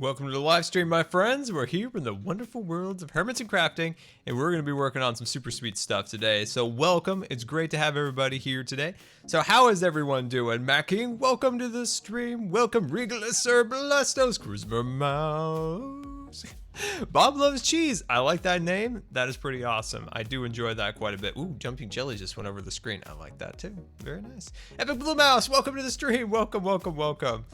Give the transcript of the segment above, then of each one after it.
Welcome to the live stream, my friends. We're here in the wonderful worlds of hermits and crafting, and we're going to be working on some super sweet stuff today. So welcome. It's great to have everybody here today. So how is everyone doing? Matt King, welcome to the stream. Welcome, Regalist Sir Blastos, Cruiser Mouse. Bob Loves Cheese. I like that name. That is pretty awesome. I do enjoy that quite a bit. Ooh, Jumping Jelly just went over the screen. I like that too. Very nice. Epic Blue Mouse, welcome to the stream. Welcome, welcome, welcome.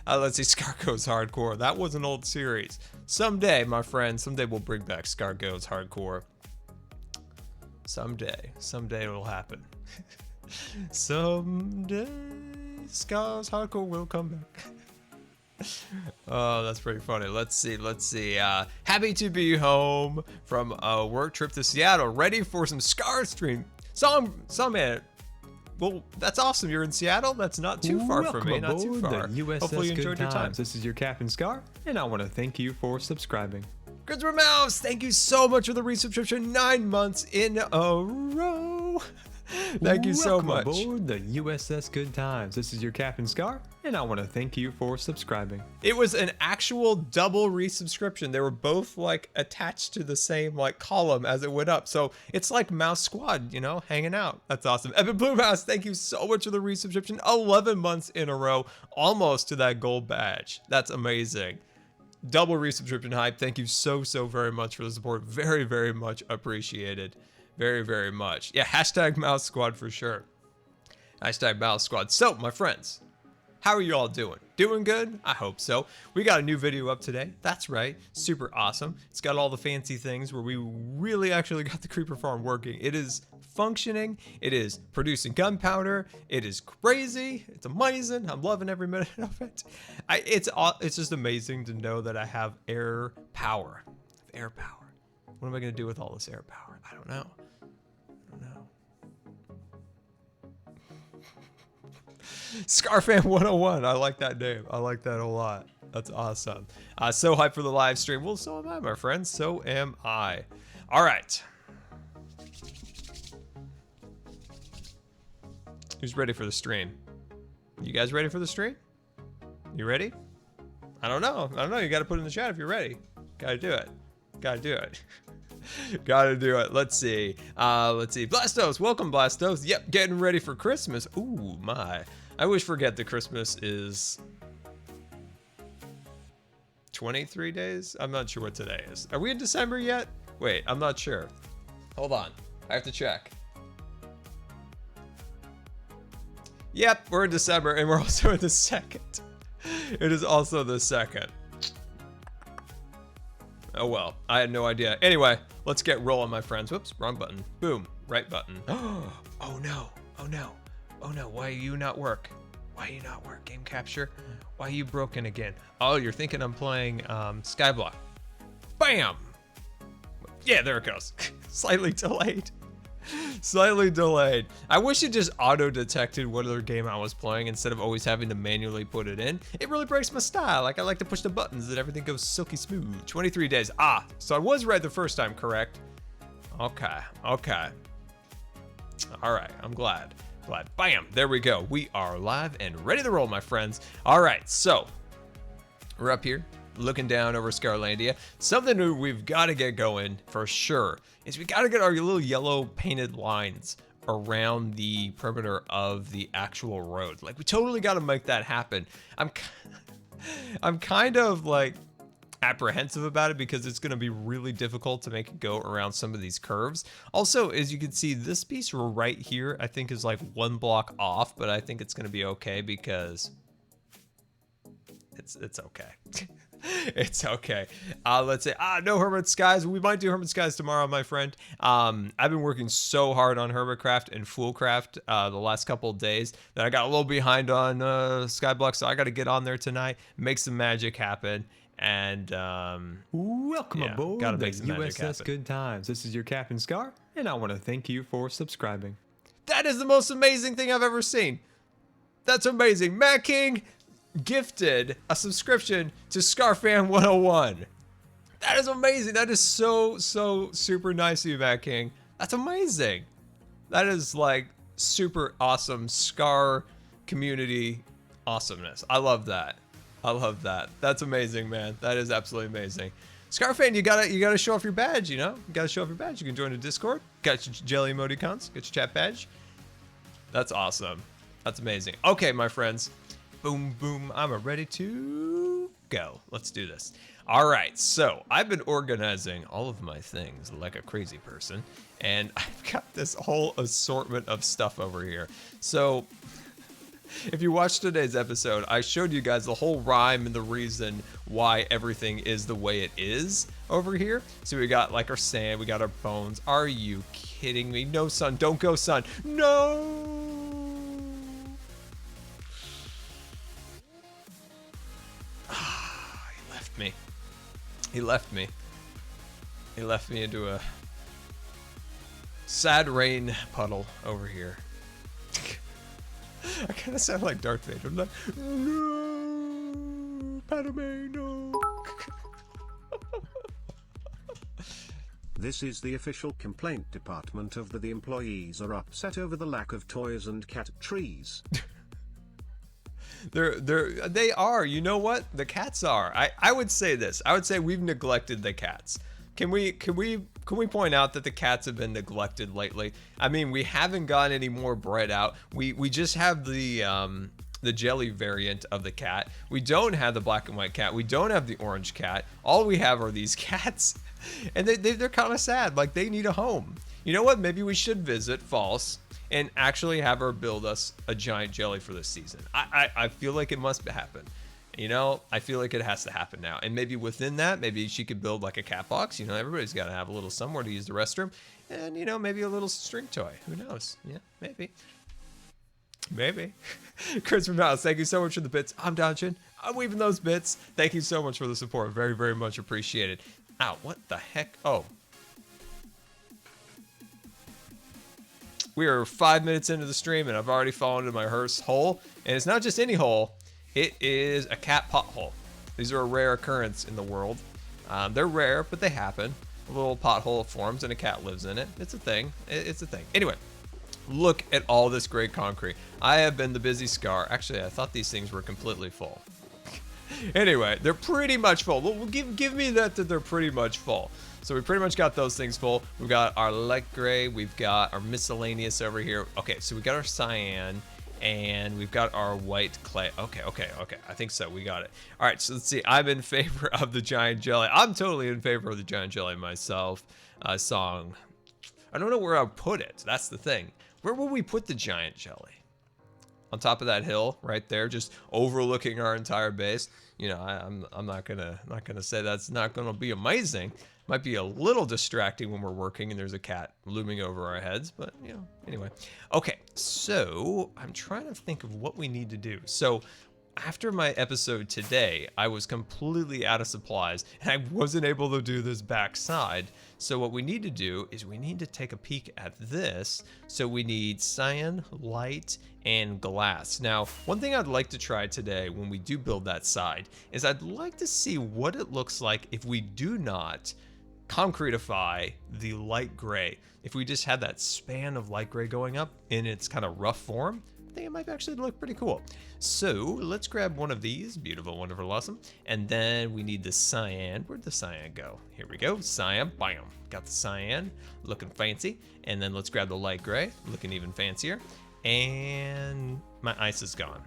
Let's see, Scar Goes Hardcore. That was an old series. Someday, my friend, someday we'll bring back Scar Goes Hardcore. Someday it'll happen. Someday, Scar's Hardcore will come back. Oh, that's pretty funny. Let's see. Happy to be home from a work trip to Seattle, ready for some Scar stream. Man. Well, that's awesome. You're in Seattle. That's not too far from me. Not too far. The USS Hopefully you enjoyed your time. This is your Captain Scar, and I want to thank you for subscribing. Cruiser Mouse, thank you so much for the resubscription. 9 months in a row. Thank you so much. Welcome aboard the USS Good Times. This is your Captain Scar, and I want to thank you for subscribing. It was an actual double resubscription. They were both like attached to the same like column as it went up. So it's like Mouse Squad, you know, hanging out. That's awesome. Evan Blue Mouse, thank you so much for the resubscription. 11 months in a row, almost to that gold badge. That's amazing. Double resubscription hype. Thank you so very much for the support. Very, very much appreciated. Very, very much. Yeah, hashtag Mouse Squad for sure. Hashtag Mouse Squad. So, my friends, how are you all doing? Doing good? I hope so. We got a new video up today. That's right. Super awesome. It's got all the fancy things where we really actually got the creeper farm working. It is functioning. It is producing gunpowder. It is crazy. It's amazing. I'm loving every minute of it. It's just amazing to know that I have air power. Air power. What am I going to do with all this air power? I don't know. Scarfan 101. I like that name. I like that a lot. That's awesome. So hyped for the live stream. Well, so am I, my friends. So am I. All right. Who's ready for the stream? You guys ready for the stream? You ready? I don't know. You got to put it in the chat if you're ready. Got to do it. Gotta do it. Let's see. Blastos, welcome Blastos. Yep, getting ready for Christmas. Ooh, my. I always forget that Christmas is 23 days. I'm not sure what today is. Are we in December yet? Wait, I'm not sure. Hold on. I have to check. Yep, we're in December and we're also in the 2nd. It is also the 2nd. Oh well, I had no idea. Anyway, let's get rolling, my friends. Whoops, wrong button. Boom, right button. Oh no. Why you not work? Game capture? Why are you broken again? Oh, you're thinking I'm playing Skyblock. Bam! Yeah, there it goes. Slightly delayed. I wish it just auto-detected what other game I was playing instead of always having to manually put it in. It really breaks my style. Like, I like to push the buttons and everything goes silky smooth. 23 days. So I was right the first time, correct? Okay. All right, I'm glad. Bam, there we go. We are live and ready to roll, my friends. All right, so we're up here looking down over Scarlandia. Something new we've got to get going for sure is we got to get our little yellow painted lines around the perimeter of the actual road. Like, we totally got to make that happen. I'm kind of like apprehensive about it because it's going to be really difficult to make it go around some of these curves. Also, as you can see, this piece right here I think is like 1 block off, but I think it's going to be okay because it's okay. It's okay. Let's say, no Hermit Skies. We might do Hermit Skies tomorrow, my friend. I've been working so hard on Hermitcraft and Foolcraft the last couple of days that I got a little behind on Skyblock, so I got to get on there tonight, make some magic happen. And welcome aboard the USS Good. Good Times. This is your Captain Scar, and I want to thank you for subscribing. That is the most amazing thing I've ever seen. That's amazing. Matt King gifted a subscription to Scarfan 101. That is amazing. That is so super nice of you, Matt King. That's amazing. That is like super awesome Scar community awesomeness. I love that. I love that. That's amazing, man. That is absolutely amazing. Scarfan, you gotta show off your badge, you know? You gotta show off your badge. You can join the Discord. Got your jelly emoticons. Get your chat badge. That's awesome. That's amazing. Okay, my friends. Boom, boom. I'm ready to go. Let's do this. All right, so I've been organizing all of my things like a crazy person, and I've got this whole assortment of stuff over here. So if you watched today's episode, I showed you guys the whole rhyme and the reason why everything is the way it is over here. So we got like our sand, we got our bones. Are you kidding me? No, son, don't go, son. No! He left me. He left me. He left me into a sad rain puddle over here. I kind of sound like Darth Vader. I'm like, no, Padme, no. This is the official complaint department of the employees are upset over the lack of toys and cat trees. They are. You know what? The cats are. I would say this. I would say we've neglected the cats. Can we point out that the cats have been neglected lately? I mean, we haven't gotten any more bread out. We just have the jelly variant of the cat. We don't have the black and white cat. We don't have the orange cat. All we have are these cats, and they're kind of sad. Like, they need a home. You know what? Maybe we should visit False and actually have her build us a giant jelly for this season. I feel like it must happen. You know, I feel like it has to happen now. And maybe within that, maybe she could build like a cat box. You know, everybody's got to have a little somewhere to use the restroom. And, you know, maybe a little string toy. Who knows? Yeah, maybe. Maybe. Chris from House, thank you so much for the bits. I'm dodging. I'm weaving those bits. Thank you so much for the support. Very, very much appreciated. Ow, what the heck? Oh. We are 5 minutes into the stream, and I've already fallen into my hearse hole. And it's not just any hole. It is a cat pothole. These are a rare occurrence in the world. They're rare, but they happen. A little pothole forms and a cat lives in it. It's a thing. It's a thing. Anyway, look at all this great concrete. I have been the busy Scar. Actually, I thought these things were completely full. Anyway, they're pretty much full. Well, give me that they're pretty much full. So we pretty much got those things full. We've got our light gray. We've got our miscellaneous over here. Okay, so we got our cyan. And we've got our white clay. Okay. I think so. We got it. All right, so let's see. I'm in favor of the giant jelly. I'm totally in favor of the giant jelly myself. Song. I don't know where I'll put it. That's the thing. Where will we put the giant jelly? On top of that hill right there, just overlooking our entire base. You know, I'm not gonna say that's not gonna be amazing. Might be a little distracting when we're working and there's a cat looming over our heads, but you know, anyway. Okay, so I'm trying to think of what we need to do. So after my episode today, I was completely out of supplies and I wasn't able to do this backside. So what we need to do is we need to take a peek at this. So we need cyan, light, and glass. Now, one thing I'd like to try today when we do build that side is I'd like to see what it looks like if we do not concretify the light gray. If we just had that span of light gray going up in its kind of rough form, I think it might actually look pretty cool. So let's grab one of these. Beautiful, wonderful, awesome. And then we need the cyan. Where'd the cyan go? Here we go. Cyan. Bam. Got the cyan. Looking fancy. And then let's grab the light gray. Looking even fancier. And my ice is gone.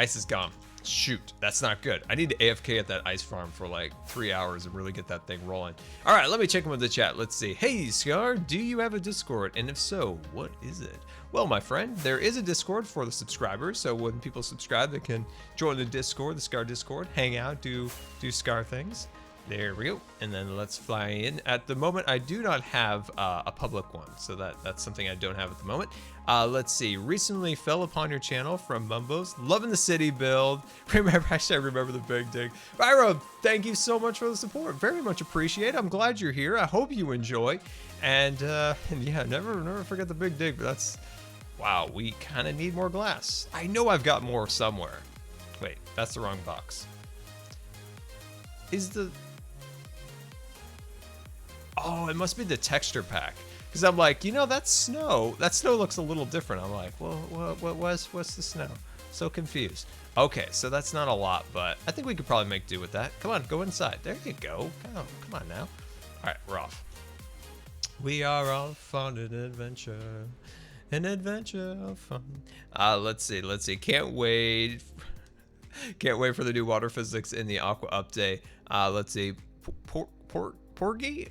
Ice is gone. Shoot, that's not good. I need to AFK at that ice farm for like 3 hours and really get that thing rolling. All right, let me check in with the chat. Let's see. Hey, Scar, do you have a Discord? And if so, what is it? Well, my friend, there is a Discord for the subscribers. So when people subscribe, they can join the Discord, the Scar Discord, hang out, do Scar things. There we go. And then let's fly in. At the moment, I do not have a public one. So that's something I don't have at the moment. Let's see. Recently fell upon your channel from Mumbos. Loving the city build. Actually, I remember the big dig. Byro, thank you so much for the support. Very much appreciate it. I'm glad you're here. I hope you enjoy. And yeah, never forget the big dig. But that's, wow, we kind of need more glass. I know I've got more somewhere. Wait, that's the wrong box. Oh, it must be the texture pack. because I'm like, you know, that's snow. That snow looks a little different. I'm like, well, what's the snow? So confused. Okay, so that's not a lot, but I think we could probably make do with that. Come on, go inside. There you go. Oh, come on now. All right, we're off. We are off on an adventure. An adventure of fun. Let's see. Can't wait. Can't wait for the new water physics in the Aqua update. Let's see. Porgy?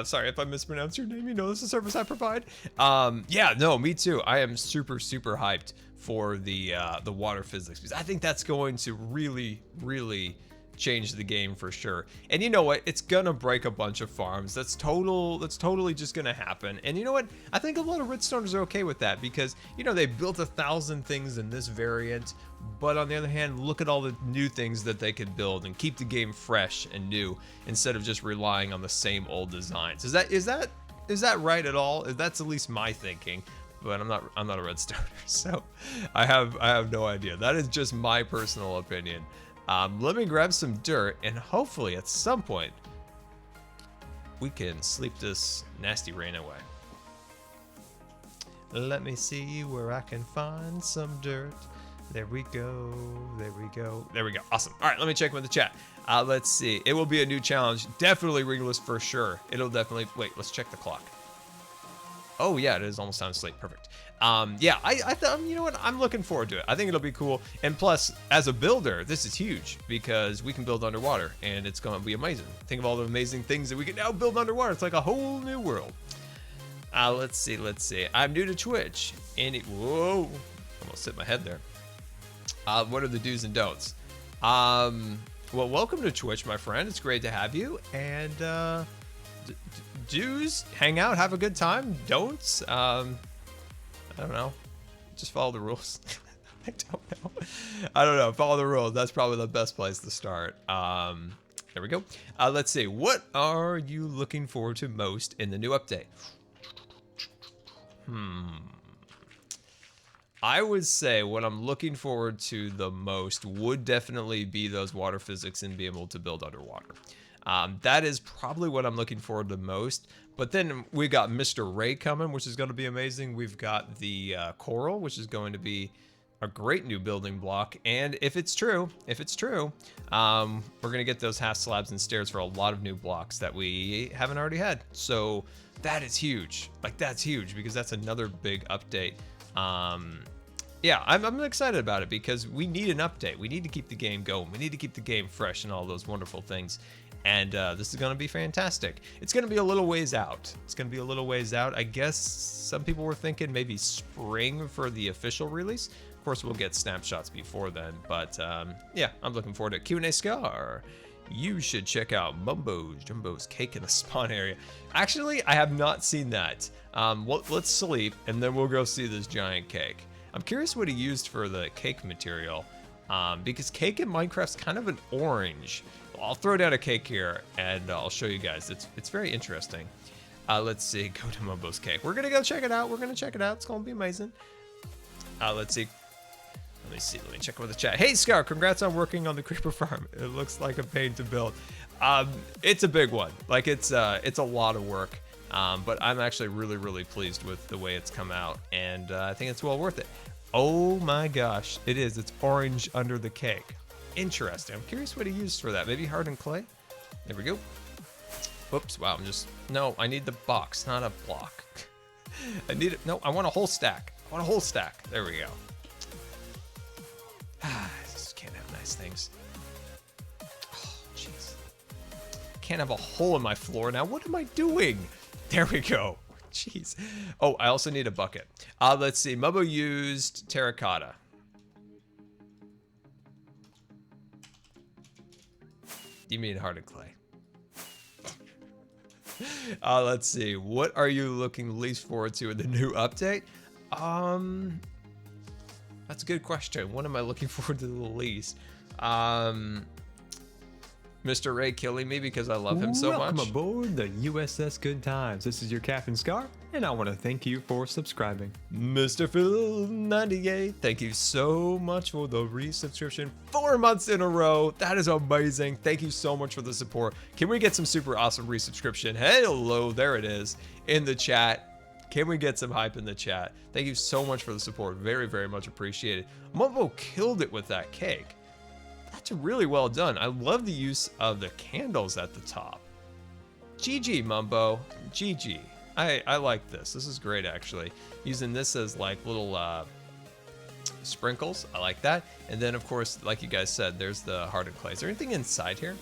Sorry if I mispronounced your name. You know this is a service I provide. Yeah, no, me too. I am super hyped for the water physics because I think that's going to really change the game for sure. And you know what? It's gonna break a bunch of farms. That's totally just gonna happen. And you know what? I think a lot of Redstoners are okay with that because, you know, they built 1,000 things in this variant, but on the other hand, look at all the new things that they could build and keep the game fresh and new instead of just relying on the same old designs. Is that right at all? That's at least my thinking. But I'm not a Redstoner, so I have no idea. That is just my personal opinion. Let me grab some dirt, and hopefully at some point we can sleep this nasty rain away. Let me see where I can find some dirt. There we go. There we go. There we go. Awesome. All right, let me check with the chat. Let's see. It will be a new challenge. Definitely ringless for sure. It'll definitely. Wait, let's check the clock. Oh yeah, it is almost time to sleep. Perfect. Yeah, I thought, you know what? I'm looking forward to it. I think it'll be cool. And plus, as a builder, this is huge because we can build underwater and it's going to be amazing. Think of all the amazing things that we can now build underwater. It's like a whole new world. Let's see. I'm new to Twitch. Whoa, almost hit my head there. What are the do's and don'ts? Well, welcome to Twitch, my friend. It's great to have you. And do's, hang out, have a good time. Don'ts, I don't know. Just follow the rules. I don't know. Follow the rules. That's probably the best place to start. There we go. Let's see. What are you looking forward to most in the new update? I would say what I'm looking forward to the most would definitely be those water physics and being able to build underwater. That is probably what I'm looking forward to most. But then we got Mr. Ray coming, which is going to be amazing. We've got the coral, which is going to be a great new building block. And if it's true, we're going to get those half slabs and stairs for a lot of new blocks that we haven't already had. So that is huge. Like, that's huge because that's another big update. Yeah, I'm excited about it because we need an update. We need to keep the game going. We need to keep the game fresh and all those wonderful things. And this is going to be fantastic. It's going to be a little ways out. I guess some people were thinking maybe spring for the official release. Of course, we'll get snapshots before then. But yeah, I'm looking forward to it. Q&A Scar. You should check out Jumbo's cake in the spawn area. Actually, I have not seen that. Well, let's sleep and then we'll go see this giant cake. I'm curious what he used for the cake material. Because cake in Minecraft's kind of an orange. I'll throw down a cake here and I'll show you guys. It's very interesting. Let's see, go to Mumbo's cake. We're gonna go check it out. It's gonna be amazing. Let's see. Let me check with the chat. Hey Scar, congrats on working on the creeper farm. It looks like a pain to build. It's a big one. Like it's a lot of work. But I'm actually really pleased with the way it's come out, and I think it's well worth it. Oh my gosh, it is. It's orange under the cake. Interesting. I'm curious what he used for that. Maybe hardened clay? There we go. Whoops, wow, no, I need the box, not a block. I need it. No, I want a whole stack. There we go. I just can't have nice things. Oh, jeez. Can't have a hole in my floor now. What am I doing? There we go. Jeez. Oh, I also need a bucket. Let's see. Mubbo used terracotta. You mean hardened clay. Let's see. What are you looking least forward to in the new update? That's a good question. What am I looking forward to the least? Mr. Ray killing me because I love him so much. Welcome aboard the USS Good Times. This is your Captain Scar, and I want to thank you for subscribing. Mr. Phil98, thank you so much for the resubscription. 4 months in a row. That is amazing. Thank you so much for the support. Can we get some super awesome resubscription? Hello, there it is in the chat. Can we get some hype in the chat? Thank you so much for the support. Very, very much appreciated. Mumbo killed it with that cake. That's really well done. I love the use of the candles at the top. GG, Mumbo. GG. I like this. This is great, actually. Using this as like little sprinkles. I like that. And then, of course, like you guys said, there's the hardened clay. Is there anything inside here?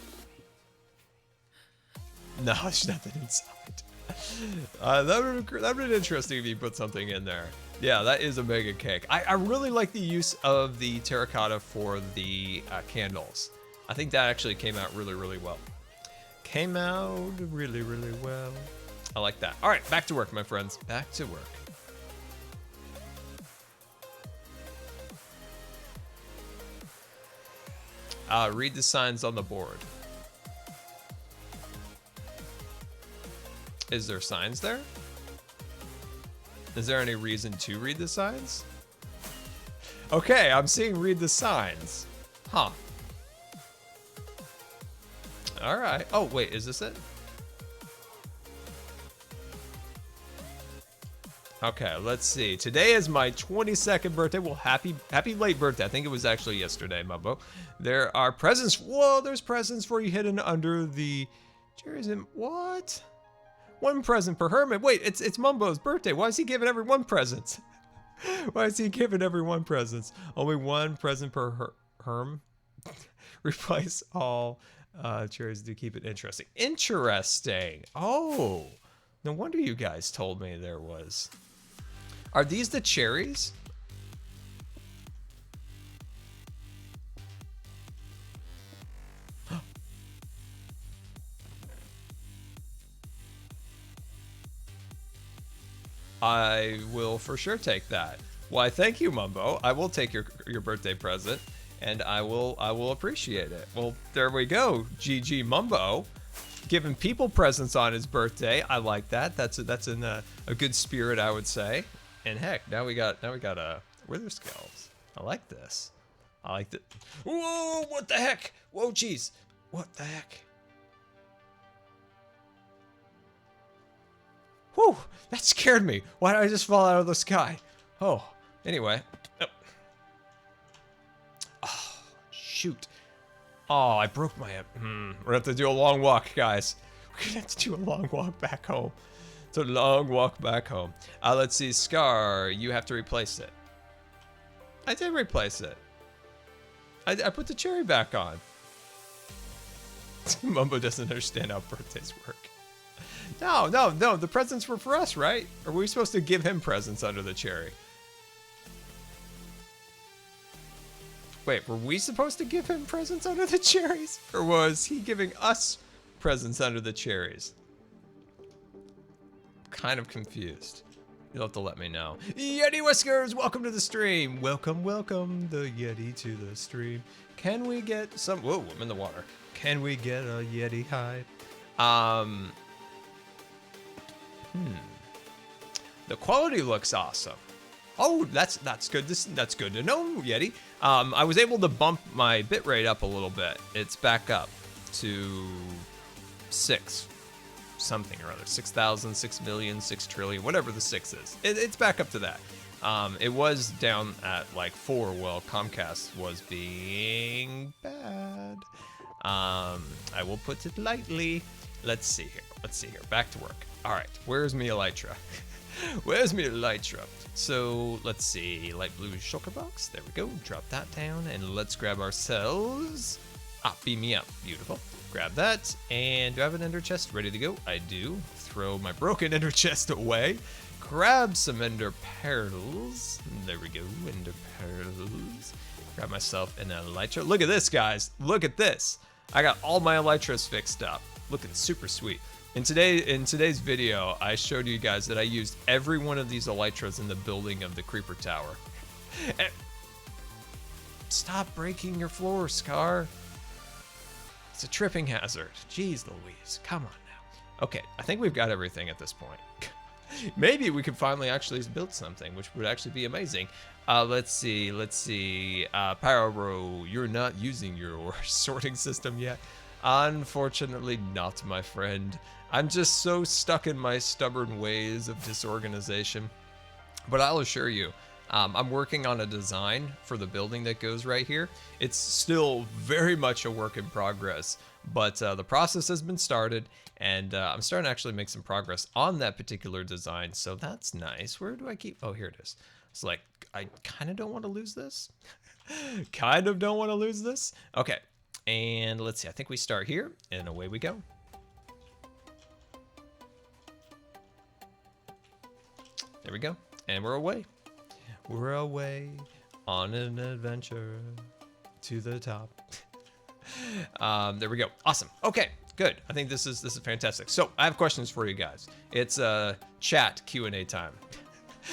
No, there's nothing inside. That would have been interesting if you put something in there. Yeah, that is a mega cake. I really like the use of the terracotta for the candles. I think that actually came out really, really well. Came out really, really well. I like that. All right, back to work, my friends. Back to work. Read the signs on the board. Is there signs there? Is there any reason to read the signs? Okay, I'm seeing read the signs. Huh. All right. Oh, wait, is this it? Okay, let's see. Today is my 22nd birthday. Well, happy late birthday. I think it was actually yesterday, Mumbo. There are presents. Whoa, there's presents for you hidden under the cherries. What? One present per hermit. Wait, it's Mumbo's birthday. Why is he giving everyone presents? Why is he giving everyone presents? Only one present per herm. Replace all cherries to keep it interesting. Interesting. Oh, no wonder you guys told me there was. Are these the cherries? I will for sure take that. Why, thank you, Mumbo. I will take your birthday present, and I will appreciate it. Well, there we go. GG Mumbo, giving people presents on his birthday. I like that. That's in a good spirit, I would say. And heck, now we got wither scales. I like this. I like that. Whoa! What the heck? Whoa, jeez! What the heck? Whew, that scared me. Why did I just fall out of the sky? Oh, anyway. Oh, shoot. Oh, I broke my... We're gonna have to do a long walk, guys. We're gonna have to do a long walk back home. It's a long walk back home. Let's see, Scar, you have to replace it. I did replace it. I put the cherry back on. Mumbo doesn't understand how birthdays work. No, the presents were for us, right? Or were we supposed to give him presents under the cherry? Wait, were we supposed to give him presents under the cherries? Or was he giving us presents under the cherries? Kind of confused. You'll have to let me know. Yeti Whiskers, welcome to the stream. Welcome, the Yeti to the stream. Can we get some... Whoa, I'm in the water. Can we get a Yeti hide? The quality looks awesome. Oh, that's good. That's good to know, Yeti. I was able to bump my bitrate up a little bit. It's back up to 6 something or other. 6,000, 6 million, 6 trillion, whatever the 6 is. It's back up to that. It was down at like 4 while Comcast was being bad. I will put it lightly. Let's see here. Back to work. All right, where's me elytra? Where's me elytra? So let's see, light blue shulker box. There we go. Drop that down, and let's grab ourselves. Beam me up. Beautiful. Grab that, and do I have an ender chest ready to go? I do. Throw my broken ender chest away. Grab some ender pearls. There we go. Ender pearls. Grab myself an elytra. Look at this, guys. Look at this. I got all my elytras fixed up. Looking super sweet. In today's video, I showed you guys that I used every one of these elytras in the building of the creeper tower. Stop breaking your floor, Scar. It's a tripping hazard. Jeez Louise, come on now. Okay, I think we've got everything at this point. Maybe we could finally actually build something, which would actually be amazing. Let's see. Pyro, you're not using your sorting system yet. Unfortunately not, my friend. I'm just so stuck in my stubborn ways of disorganization. But I'll assure you, I'm working on a design for the building that goes right here. It's still very much a work in progress, but the process has been started, and I'm starting to actually make some progress on that particular design, so that's nice. Where do I keep? Oh, here it is. It's like, I kind of don't want to lose this. Kind of don't want to lose this. Okay, and let's see. I think we start here, and away we go. There we go, and we're away. We're away on an adventure to the top. There we go. Awesome. Okay, good. I think this is fantastic. So I have questions for you guys. It's chat Q&A time.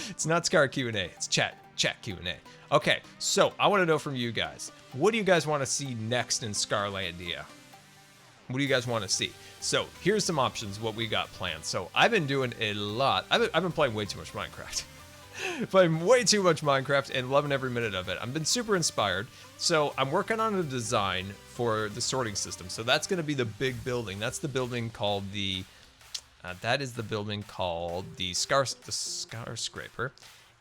It's not Scar Q&A. It's chat Q&A. Okay, so I want to know from you guys. What do you guys want to see next in Scarlandia? What do you guys want to see? So here's some options. What we got planned. So I've been doing a lot. I've been playing way too much Minecraft. Playing way too much Minecraft and loving every minute of it. I've been super inspired. So I'm working on a design for the sorting system. So that's going to be the big building. That's the building called the Scarscraper.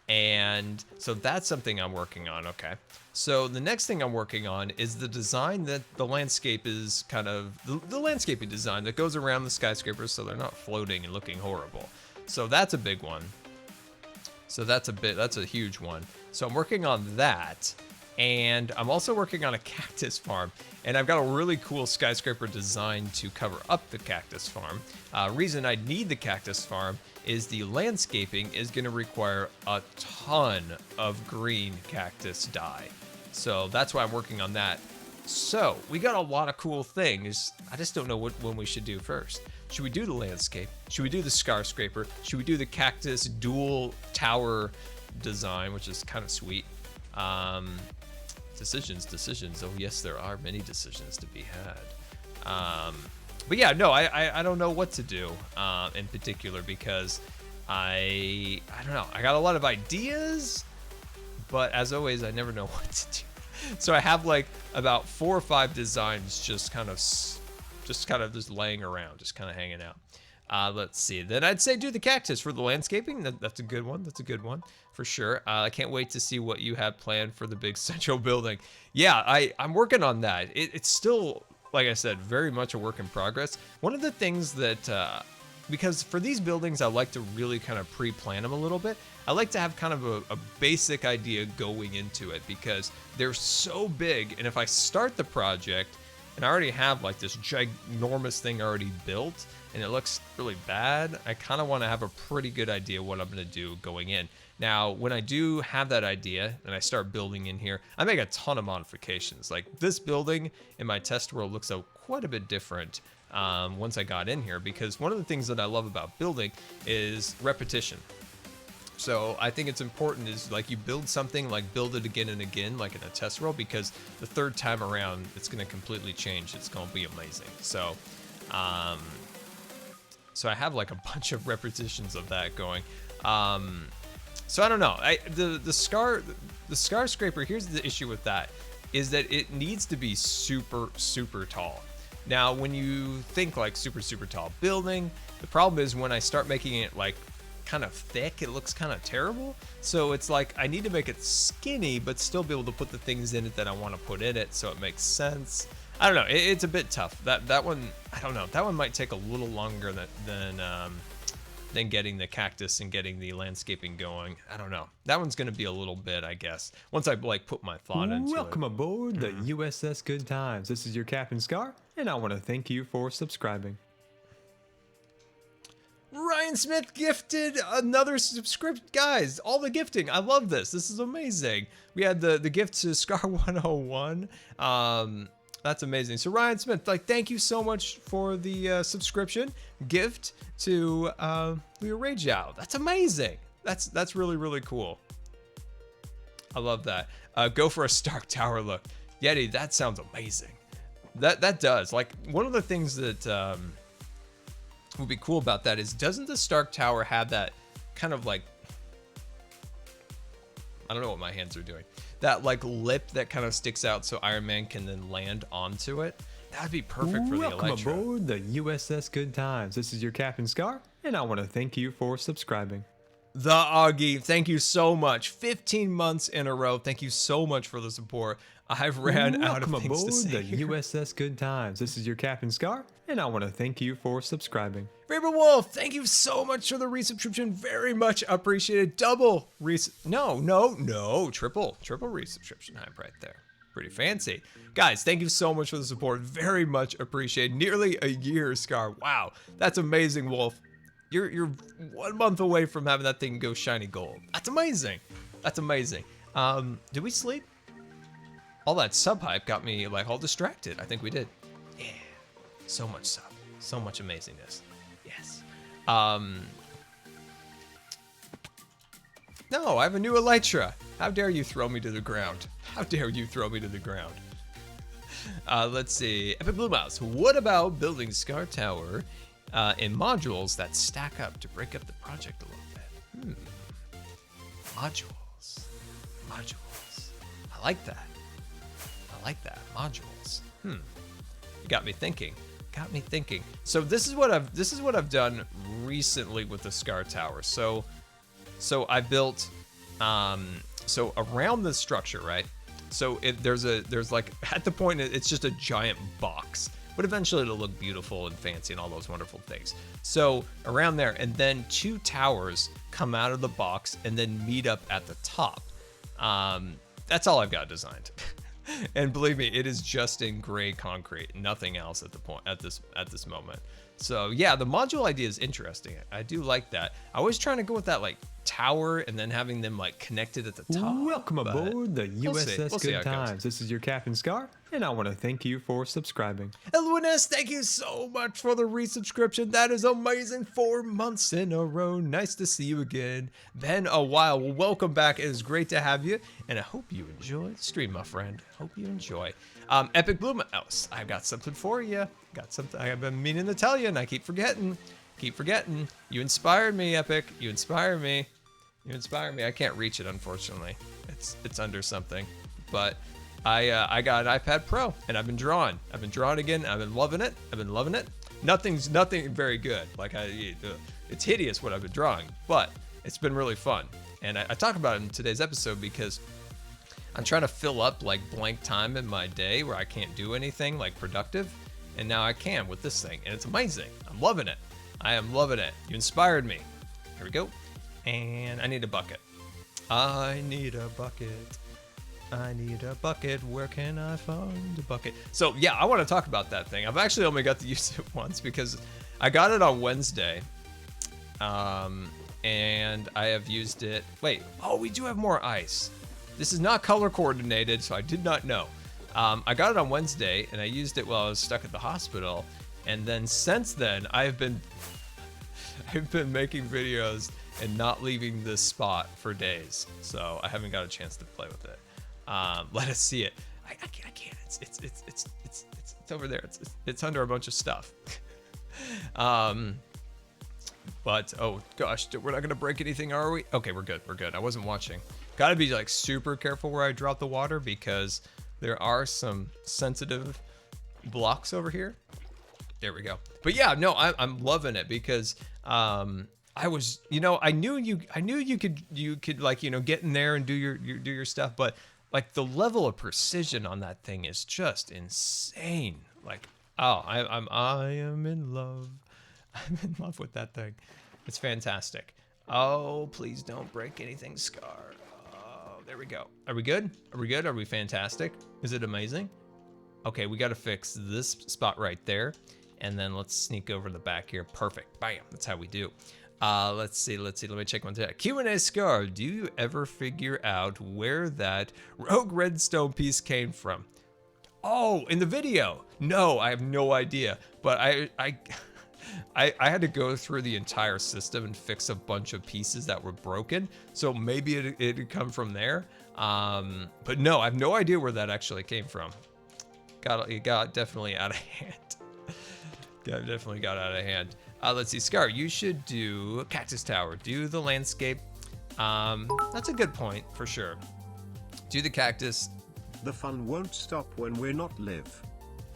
And so that's something I'm working on. Okay. So the next thing I'm working on is the design that the landscape is kind of the landscaping design that goes around the skyscrapers so they're not floating and looking horrible. So that's a big one. So that's a huge one. So I'm working on that, and I'm also working on a cactus farm, and I've got a really cool skyscraper design to cover up the cactus farm. Reason I need the cactus farm is the landscaping is going to require a ton of green cactus dye. So that's why I'm working on that. So we got a lot of cool things. I just don't know what one we should do first. Should we do the landscape? Should we do the Scarscraper? Should we do the cactus dual tower design, which is kind of sweet? Decisions. Oh yes, there are many decisions to be had. But yeah, no, I don't know what to do in particular because I don't know. I got a lot of ideas, but as always, I never know what to do. So I have like about 4 or 5 designs just kind of just laying around, just kind of hanging out. Let's see. Then I'd say do the cactus for the landscaping. That's a good one. That's a good one for sure. I can't wait to see what you have planned for the big central building. Yeah, I'm working on that. It's still, like I said, very much a work in progress. One of the things that, because for these buildings, I like to really kind of pre-plan them a little bit. I like to have kind of a basic idea going into it because they're so big. And if I start the project and I already have like this ginormous thing already built and it looks really bad, I kind of want to have a pretty good idea what I'm going to do going in. Now, when I do have that idea and I start building in here, I make a ton of modifications. Like this building in my test world looks quite a bit different once I got in here, because one of the things that I love about building is repetition. So I think it's important is like you build something, like build it again and again, like in a test world, because the third time around, it's going to completely change. It's going to be amazing. So, so I have like a bunch of repetitions of that going. So I don't know. The Scarscraper, here's the issue with that, is that it needs to be super, super tall. Now, when you think like super, super tall building, the problem is when I start making it like kind of thick, it looks kind of terrible. So it's like I need to make it skinny, but still be able to put the things in it that I want to put in it, so it makes sense. I don't know. It's a bit tough. That one, I don't know. That one might take a little longer than getting the cactus and getting the landscaping going. I don't know. That one's going to be a little bit, I guess, once I like put my thought into it. Welcome aboard the USS Good Times. This is your Captain Scar, and I want to thank you for subscribing. Ryan Smith gifted another subscription. Guys, all the gifting. I love this. This is amazing. We had the gift to Scar 101. That's amazing. So Ryan Smith, like, thank you so much for the subscription gift to Leo Rage Out. That's amazing. That's really, really cool. I love that. Go for a Stark Tower look. Yeti, that sounds amazing. That does. Like, one of the things that would be cool about that is, doesn't the Stark Tower have that kind of like, I don't know what my hands are doing, that like lip that kind of sticks out so Iron Man can then land onto it? That'd be perfect for the Welcome Elytra. aboard the USS Good Times. This is your Captain Scar, and I want to thank you for subscribing. The Augie, thank you so much. 15 months in a row. Thank you so much for the support. I've ran out of Welcome things to aboard say. the USS Good Times. This is your Captain Scar, and I want to thank you for subscribing. Raven Wolf, thank you so much for the resubscription. Very much appreciated. Double triple resubscription hype right there. Pretty fancy. Guys, thank you so much for the support. Very much appreciated. Nearly a year, Scar. Wow, that's amazing, Wolf. You're 1 month away from having that thing go shiny gold. That's amazing. That's amazing. Did we sleep? All that sub hype got me like all distracted. I think we did. Yeah. So much sub. So much amazingness. Yes. No, I have a new Elytra. How dare you throw me to the ground? How dare you throw me to the ground? Let's see. Epic Blue Mouse. What about building Scar Tower in modules that stack up to break up the project a little bit? Modules. I like that. Modules. You got me thinking. So this is what I've done recently with the Scar Tower. So I built so around the structure, right? So there's like at the point it's just a giant box, but eventually it'll look beautiful and fancy and all those wonderful things. So around there, and then 2 towers come out of the box and then meet up at the top. That's all I've got designed. And believe me, it is just in gray concrete, nothing else at this moment. So yeah, the module idea is interesting. I do like that. I was trying to go with that like tower and then having them like connected at the top. Welcome aboard the USS We'll see how Good it goes. Times. This is your Captain Scar, and I want to thank you for subscribing. Eluinus, thank you so much for the resubscription. That is amazing. 4 months in a row. Nice to see you again. Been a while. Well, welcome back. It is great to have you, and I hope you enjoy the stream, my friend. Hope you enjoy. Epic Blue Mouse, I've got something for you. I've been meaning to tell you, and I keep forgetting. You inspired me, Epic. You inspire me. I can't reach it, unfortunately. It's under something, but I got an iPad Pro and I've been drawing again. I've been loving it. Nothing very good. Like it's hideous what I've been drawing, but it's been really fun. And I talk about it in today's episode because I'm trying to fill up like blank time in my day where I can't do anything like productive. And now I can with this thing, and it's amazing. I'm loving it. I am loving it. You inspired me. Here we go. And I need a bucket. I need a bucket. Where can I find a bucket? So yeah, I want to talk about that thing. I've actually only got to use it once because I got it on Wednesday. And I have used it. Wait, oh, we do have more ice. This is not color coordinated, so I did not know. I got it on Wednesday and I used it while I was stuck at the hospital. And then since then, I've been making videos and not leaving this spot for days. So I haven't got a chance to play with it. Let us see it. I can't. It's over there. It's under a bunch of stuff. But oh gosh, we're not gonna break anything, are we? Okay, we're good. I wasn't watching. Gotta be like super careful where I drop the water because there are some sensitive blocks over here. There we go. But yeah, no, I'm loving it because I was, I knew you could like, get in there and do your stuff, but like the level of precision on that thing is just insane. Like, oh, I am in love. I'm in love with that thing. It's fantastic. Oh, please don't break anything, Scar. Oh, there we go. Are we good? Are we fantastic? Is it amazing? Okay, we got to fix this spot right there. And then let's sneak over the back here. Perfect. Bam. That's how we do. Let's see. Let me check one time. Q&A Scar, do you ever figure out where that rogue redstone piece came from? Oh, in the video. No, I have no idea. But I had to go through the entire system and fix a bunch of pieces that were broken. So maybe it'd come from there. But no, I have no idea where that actually came from. It got definitely out of hand. Definitely got out of hand. Let's see, Scar, you should do Cactus Tower. Do the landscape. That's a good point, for sure. Do the cactus. The fun won't stop when we're not live.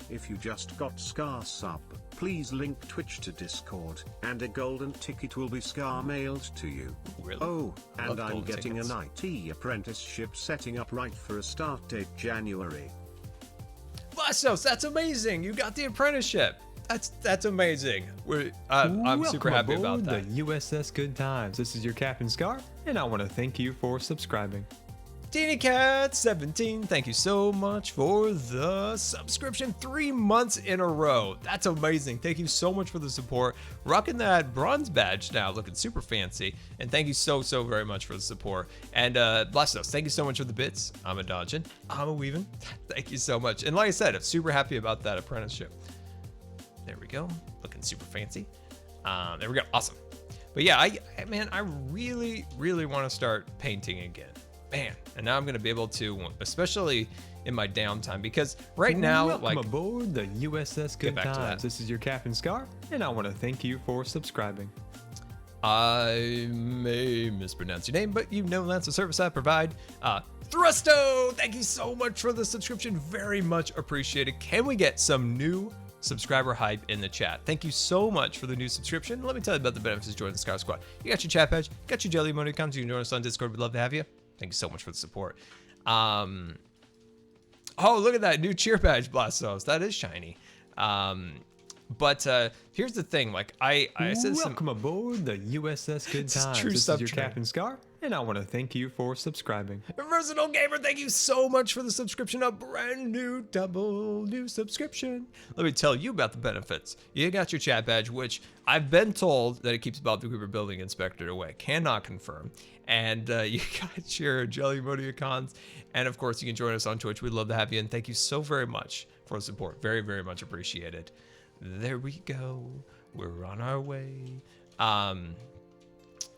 If you just got Scar sub, please link Twitch to Discord, and a golden ticket will be Scar mailed to you. Really? Oh, I and love I'm golden getting tickets. an IT apprenticeship setting up right for a start date January. Blastos, that's amazing. You got the apprenticeship. That's amazing. I'm super happy about that. The USS Good Times. This is your Captain Scar, and I want to thank you for subscribing. DeanieCat17, thank you so much for the subscription 3 months in a row. That's amazing. Thank you so much for the support. Rocking that bronze badge now, looking super fancy. And thank you so very much for the support. And Blastos, thank you so much for the bits. I'm a dodging. I'm a weaving. Thank you so much. And like I said, I'm super happy about that apprenticeship. There we go. Looking super fancy. There we go. Awesome. But yeah, man, I really want to start painting again. Man, and now I'm gonna be able to, especially in my downtime, because right now, Welcome like, aboard the USS Good back to that. Times. This is your Captain Scar, and I want to thank you for subscribing. I may mispronounce your name, but you know that's a service I provide. Thrusto, thank you so much for the subscription. Very much appreciated. Can we get some new subscriber hype in the chat? Thank you so much for the new subscription. Let me tell you about the benefits of joining the Scar Squad. You got your chat badge, got your jelly emoticons. You can join us on Discord. We'd love to have you. Thank you so much for the support. Oh, look at that new cheer badge, Blastos. That is shiny. But here's the thing. Like I said, Welcome aboard the USS Good It's Times. true This sub is your train. Captain Scar, and I want to thank you for subscribing. Versatile Gamer, thank you so much for the subscription. A brand new double new subscription. Let me tell you about the benefits. You got your chat badge, which I've been told that it keeps Bob the Creeper Building Inspector away. Cannot confirm. And you got your jelly emoticons. And of course, you can join us on Twitch. We'd love to have you. And thank you so very much for the support. Very much appreciated. There we go. We're on our way.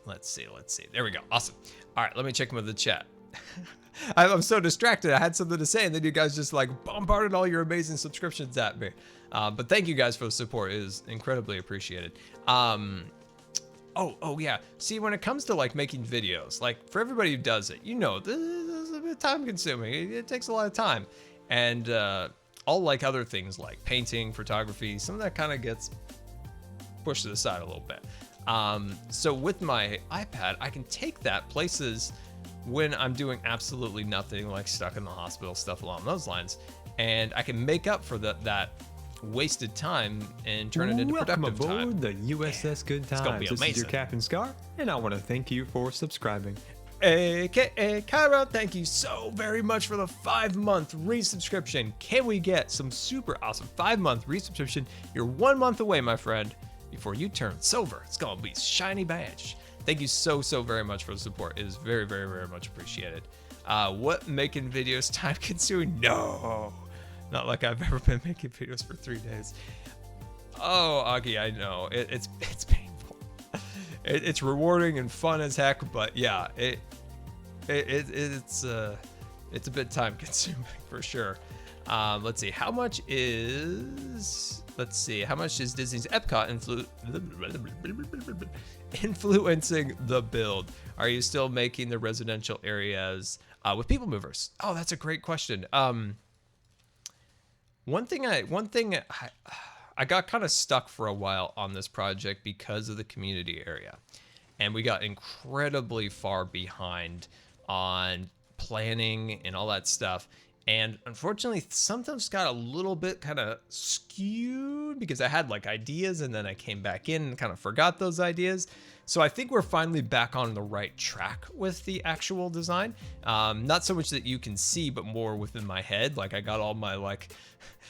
Let's see. There we go. Awesome. All right, let me check with the chat. I'm so distracted. I had something to say, and then you guys just like bombarded all your amazing subscriptions at me. But thank you guys for the support. It is incredibly appreciated. Oh yeah. See, when it comes to like making videos, like for everybody who does it, you know, this is a bit time consuming. It takes a lot of time. And all like other things like painting, photography, some of that kind of gets pushed to the side a little bit. So with my iPad, I can take that places when I'm doing absolutely nothing, like stuck in the hospital, stuff along those lines, and I can make up for that wasted time and turn it into Welcome productive aboard time. the USS Good Times. gonna be This is your amazing. Captain Scar, and I want to thank you for subscribing. AKA Kyra, thank you so very much for the 5-month resubscription. Can we get some super awesome 5-month resubscription? You're 1 month away, my friend, before you turn silver. It's gonna be shiny badge. Thank you so very much for the support. It is very much appreciated. What, making videos time consuming? No, not like I've ever been making videos for 3 days. Oh, Augie, I know it's painful. It's rewarding and fun as heck, but yeah, it's a bit time consuming for sure. Let's see, how much is Disney's Epcot influencing the build? Are you still making the residential areas with people movers? Oh, that's a great question. One thing I got kind of stuck for a while on this project because of the community area, and we got incredibly far behind on planning and all that stuff. And unfortunately, sometimes got a little bit kind of skewed because I had like ideas and then I came back in and kind of forgot those ideas. So I think we're finally back on the right track with the actual design. Not so much that you can see, but more within my head. Like I got all my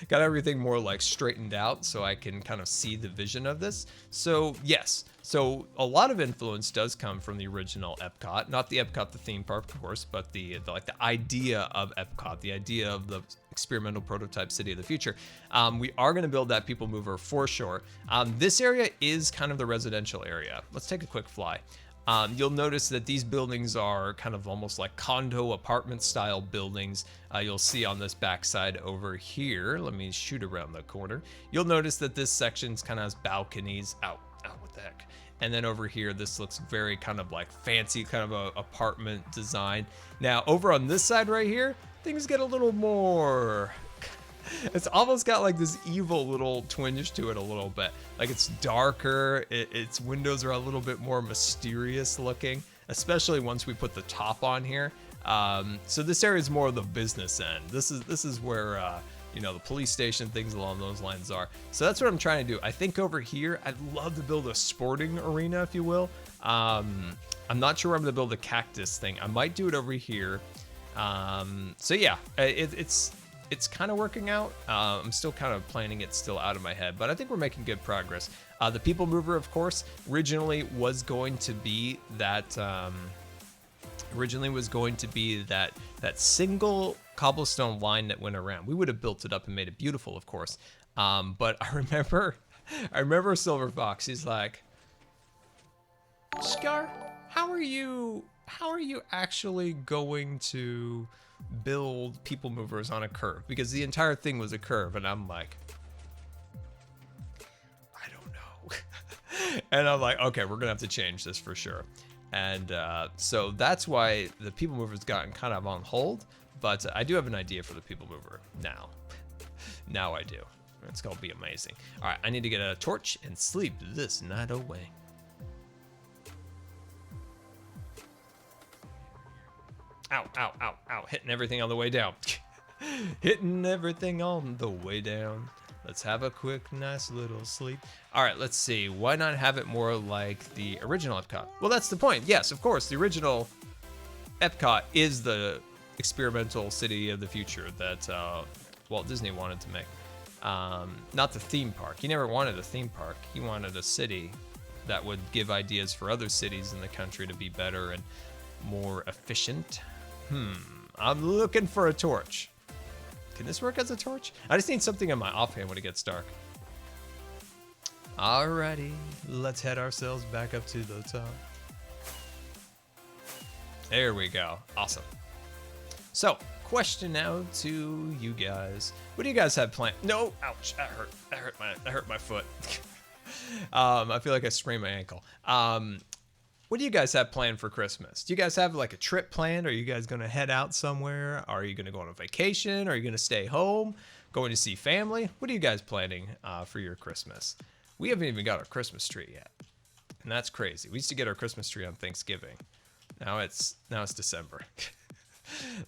got everything more like straightened out so I can kind of see the vision of this. So yes, so a lot of influence does come from the original Epcot, not the Epcot, the theme park, of course, but the idea of Epcot, the idea of the experimental prototype city of the future. We are going to build that people mover for sure. This area is kind of the residential area. Let's take a quick fly. You'll notice that these buildings are kind of almost like condo apartment style buildings. You'll see on this backside over here. Let me shoot around the corner. You'll notice that this section's kind of has balconies. Ow, what the heck? And then over here, this looks very kind of like fancy kind of a apartment design. Now over on this side right here, things get a little more It's almost got like this evil little twinge to it a little bit. Like it's darker, its windows are a little bit more mysterious looking, especially once we put the top on here. So this area is more of the business end. This is where you know, the police station, things along those lines are. So that's what I'm trying to do. I think over here, I'd love to build a sporting arena, if you will. I'm not sure where I'm gonna build a cactus thing. I might do it over here. So yeah, it's kind of working out. I'm still kind of planning it still out of my head, but I think we're making good progress. The people mover, of course, originally was going to be that that single cobblestone line that went around. We would have built it up and made it beautiful, of course. But I remember Silver Fox. He's like, Scar, how are you actually going to build people movers on a curve? Because the entire thing was a curve, and I'm like, I don't know. And I'm like, okay, we're gonna have to change this for sure. And so that's why the people mover's gotten kind of on hold, but I do have an idea for the people mover now. Now I do. It's gonna be amazing. All right, I need to get a torch and sleep this night away. Ow, ow, ow, ow, hitting everything on the way down. Hitting everything on the way down. Let's have a quick, nice little sleep. All right, let's see. Why not have it more like the original Epcot? Well, that's the point. Yes, of course, the original Epcot is the experimental city of the future that Walt Disney wanted to make. Not the theme park. He never wanted a theme park. He wanted a city that would give ideas for other cities in the country to be better and more efficient. I'm looking for a torch. Can this work as a torch? I just need something in my offhand when it gets dark. Alrighty, let's head ourselves back up to the top. There we go. Awesome. So, question now to you guys. What do you guys have planned? No, ouch, that hurt. That hurt my foot. I feel like I sprained my ankle. What do you guys have planned for Christmas? Do you guys have like a trip planned? Are you guys going to head out somewhere? Are you going to go on a vacation? Are you going to stay home? Going to see family? What are you guys planning for your Christmas? We haven't even got our Christmas tree yet. And that's crazy. We used to get our Christmas tree on Thanksgiving. Now it's December.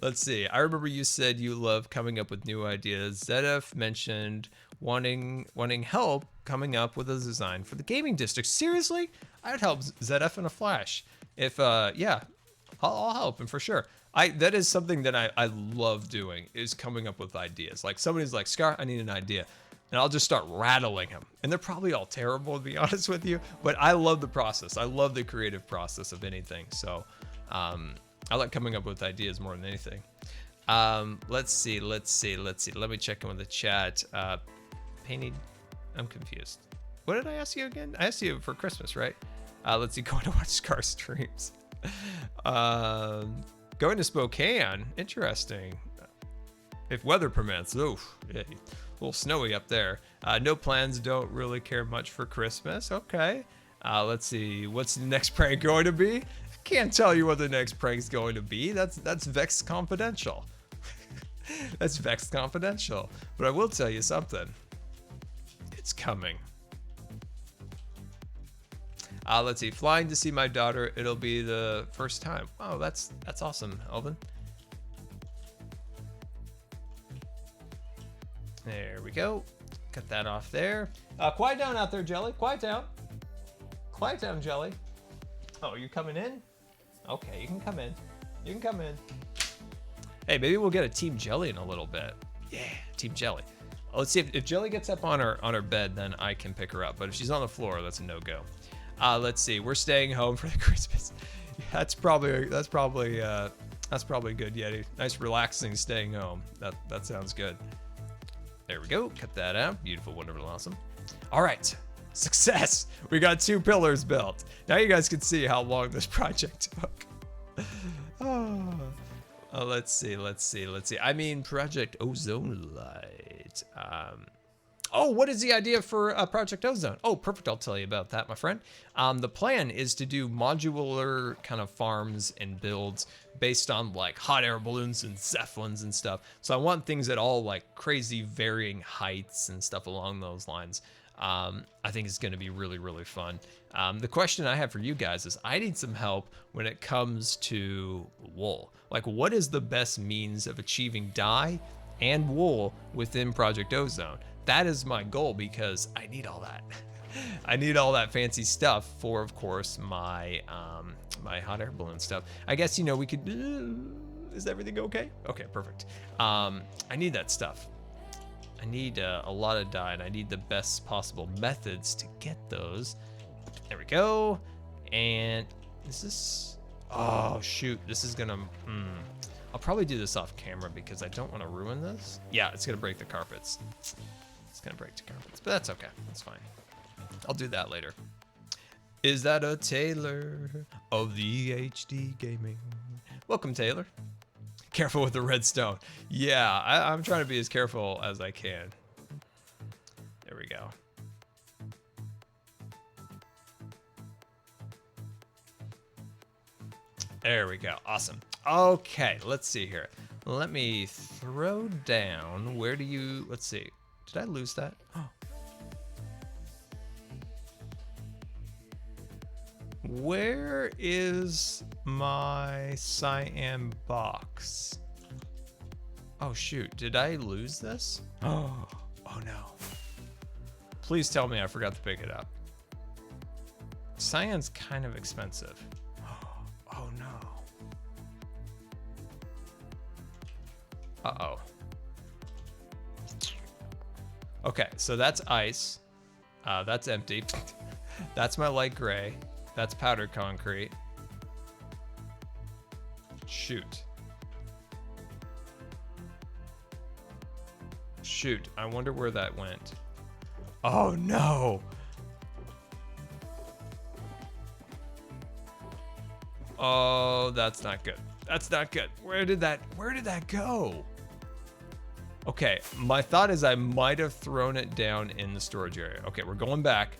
Let's see. I remember you said you love coming up with new ideas. Zedef mentioned wanting help coming up with a design for the gaming district. Seriously? I'd help ZF in a flash. If yeah, I'll help him for sure. That is something that I love doing, is coming up with ideas. Like somebody's like, Scar, I need an idea. And I'll just start rattling them. And they're probably all terrible, to be honest with you. But I love the process. I love the creative process of anything. So I like coming up with ideas more than anything. Let's see. Let me check in with the chat. Painted. I'm confused. What did I ask you again? I asked you for Christmas, right? Let's see. Going to watch Scar streams. Going to Spokane. Interesting. If weather permits. Oof. Yeah, a little snowy up there. No plans. Don't really care much for Christmas. Okay. Let's see. What's the next prank going to be? Can't tell you what the next prank's going to be. That's Vex Confidential. That's Vex Confidential. But I will tell you something. It's coming. Let's see. Flying to see my daughter. It'll be the first time. Oh, that's awesome, Elvin. There we go. Cut that off there. Quiet down out there, Jelly. Quiet down. Quiet down, Jelly. Oh, you coming in? Okay, you can come in. You can come in. Hey, maybe we'll get a Team Jelly in a little bit. Yeah, Team Jelly. Let's see if Jelly gets up on her bed, then I can pick her up. But if she's on the floor, that's a no-go. Let's see. We're staying home for the Christmas. That's probably good, Yeti. Nice, relaxing, staying home. That sounds good. There we go. Cut that out. Beautiful, wonderful, awesome. All right. Success. We got 2 pillars built. Now you guys can see how long this project took. Let's see. I mean, Project Ozone Light. Oh, what is the idea for Project Ozone? Oh, perfect. I'll tell you about that, my friend. The plan is to do modular kind of farms and builds based on like hot air balloons and zeppelins and stuff. So I want things at all like crazy varying heights and stuff along those lines. I think it's going to be really, really fun. The question I have for you guys is I need some help when it comes to wool. Like, what is the best means of achieving dye and wool within Project Ozone? That is my goal because I need all that. I need all that fancy stuff for, of course, my my hot air balloon stuff. I guess, you know, we could, is everything okay? Okay, perfect. I need that stuff. I need a lot of dye, and I need the best possible methods to get those. There we go. And is this, oh shoot, this is gonna, I'll probably do this off camera because I don't want to ruin this. Yeah, it's gonna break the carpets. It's gonna break the carpets, but that's okay, that's fine. I'll do that later. Is that a Taylor of the HD Gaming? Welcome, Taylor. Careful with the redstone. Yeah, I'm trying to be as careful as I can. There we go. There we go. Awesome. Okay, let's see here. Let me throw down. Where do you... Let's see. Did I lose that? Oh. Where is my cyan box? Oh shoot, did I lose this? Oh no. Please tell me I forgot to pick it up. Cyan's kind of expensive. Oh no. Uh-oh. Okay, so that's ice. That's empty. That's my light gray. That's powdered concrete. Shoot. Shoot, I wonder where that went. Oh no! Oh, that's not good. That's not good. Where did that go? Okay, my thought is I might have thrown it down in the storage area. Okay, we're going back.